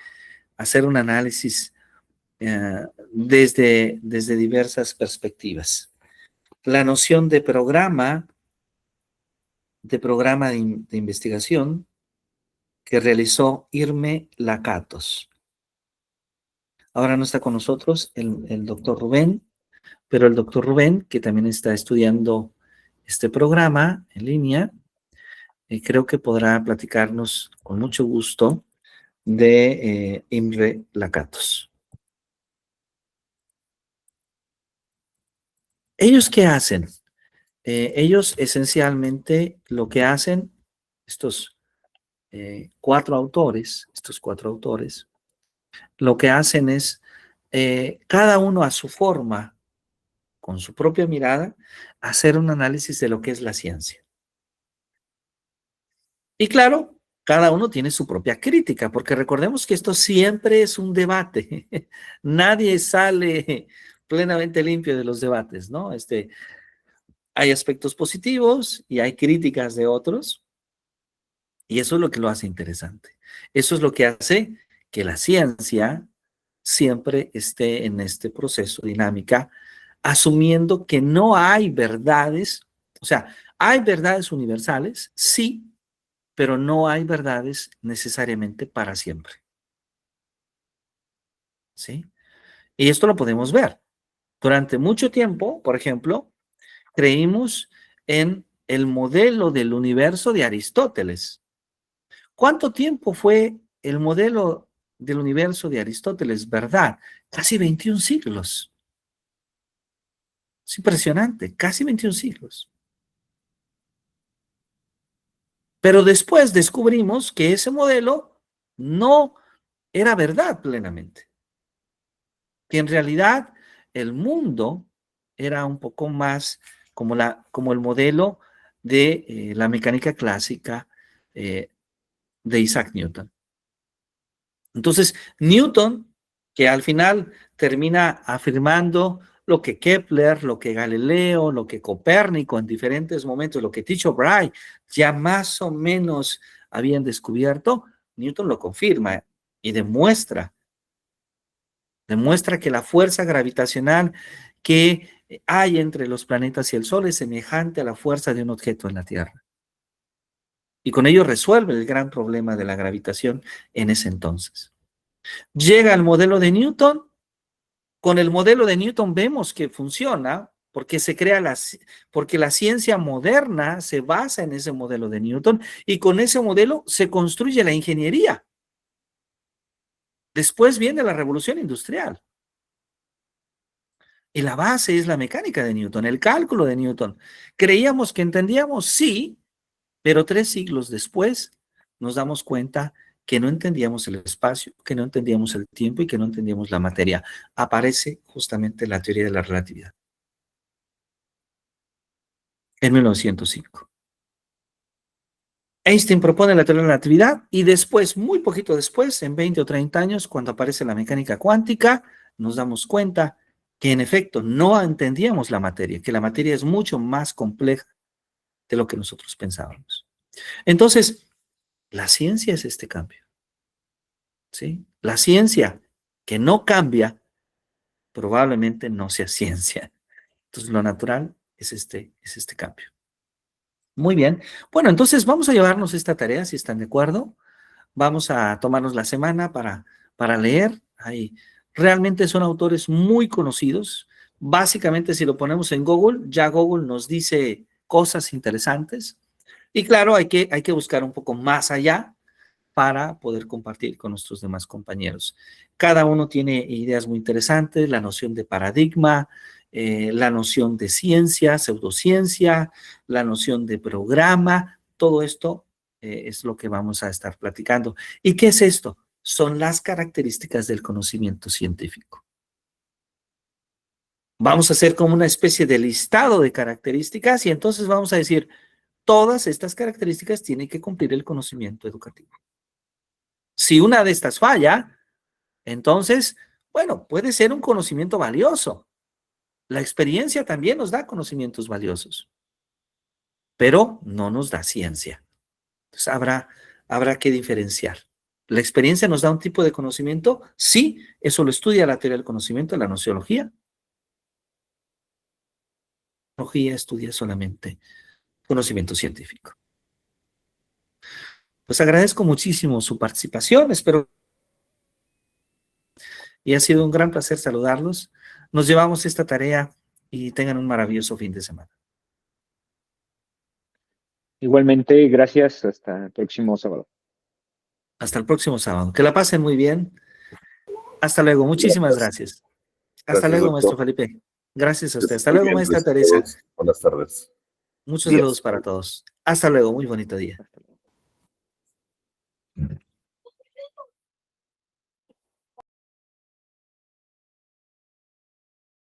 hacer un análisis desde diversas perspectivas. La noción de programa de investigación que realizó Irme Lakatos. Ahora no está con nosotros el doctor Rubén, pero el doctor Rubén, que también está estudiando este programa en línea, creo que podrá platicarnos con mucho gusto de Imre Lakatos. ¿Ellos qué hacen? Ellos esencialmente lo que hacen, estos cuatro autores, lo que hacen es, cada uno a su forma, con su propia mirada, hacer un análisis de lo que es la ciencia. Y claro, cada uno tiene su propia crítica, porque recordemos que esto siempre es un debate. Nadie sale plenamente limpio de los debates, ¿no? Hay aspectos positivos y hay críticas de otros, y eso es lo que lo hace interesante. Eso es lo que hace que la ciencia siempre esté en este proceso dinámica, asumiendo que no hay verdades, o sea, hay verdades universales, sí, pero no hay verdades necesariamente para siempre. ¿Sí? Y esto lo podemos ver. Durante mucho tiempo, por ejemplo, creímos en el modelo del universo de Aristóteles. ¿Cuánto tiempo fue el modelo del universo de Aristóteles, verdad? Casi 21 siglos. Es impresionante, casi 21 siglos. Pero después descubrimos que ese modelo no era verdad plenamente. Que en realidad el mundo era un poco más como el modelo de la mecánica clásica de Isaac Newton. Entonces, Newton, que al final termina afirmando lo que Kepler, lo que Galileo, lo que Copérnico en diferentes momentos, lo que Tycho Brahe ya más o menos habían descubierto, Newton lo confirma y demuestra que la fuerza gravitacional que hay entre los planetas y el Sol es semejante a la fuerza de un objeto en la Tierra. Y con ello resuelve el gran problema de la gravitación en ese entonces. Llega al modelo de Newton. Con el modelo de Newton vemos que funciona porque porque la ciencia moderna se basa en ese modelo de Newton y con ese modelo se construye la ingeniería. Después viene la revolución industrial. Y la base es la mecánica de Newton, el cálculo de Newton. Creíamos que entendíamos, sí, pero 3 siglos después nos damos cuenta que no entendíamos el espacio, que no entendíamos el tiempo y que no entendíamos la materia. Aparece justamente la teoría de la relatividad. En 1905. Einstein propone la teoría de la relatividad y después, muy poquito después, en 20 o 30 años, cuando aparece la mecánica cuántica, nos damos cuenta que en efecto no entendíamos la materia, que la materia es mucho más compleja de lo que nosotros pensábamos. Entonces, la ciencia es este cambio, ¿sí? La ciencia que no cambia probablemente no sea ciencia. Entonces, lo natural es este cambio. Muy bien. Bueno, entonces vamos a llevarnos esta tarea, si están de acuerdo. Vamos a tomarnos la semana para leer. Realmente son autores muy conocidos. Básicamente, si lo ponemos en Google, ya Google nos dice cosas interesantes. Y claro, hay que buscar un poco más allá para poder compartir con nuestros demás compañeros. Cada uno tiene ideas muy interesantes, la noción de paradigma, la noción de ciencia, pseudociencia, la noción de programa, todo esto es lo que vamos a estar platicando. ¿Y qué es esto? Son las características del conocimiento científico. Vamos a hacer como una especie de listado de características y entonces vamos a decir, todas estas características tienen que cumplir el conocimiento educativo. Si una de estas falla, entonces, bueno, puede ser un conocimiento valioso. La experiencia también nos da conocimientos valiosos, pero no nos da ciencia. Entonces, habrá que diferenciar. ¿La experiencia nos da un tipo de conocimiento? Sí, eso lo estudia la teoría del conocimiento, la nociología. La nociología estudia solamente conocimiento científico. Pues agradezco muchísimo su participación, espero. Y ha sido un gran placer saludarlos. Nos llevamos esta tarea y tengan un maravilloso fin de semana. Igualmente, gracias. Hasta el próximo sábado. Hasta el próximo sábado. Que la pasen muy bien. Hasta luego. Muchísimas gracias. Hasta Gracias, luego, doctor. maestro Felipe. Gracias a usted. Hasta Muy luego, bien, maestra gracias a Teresa. todos. Buenas tardes. Muchos Días. saludos para todos. Hasta luego. Muy bonito día. Hasta luego.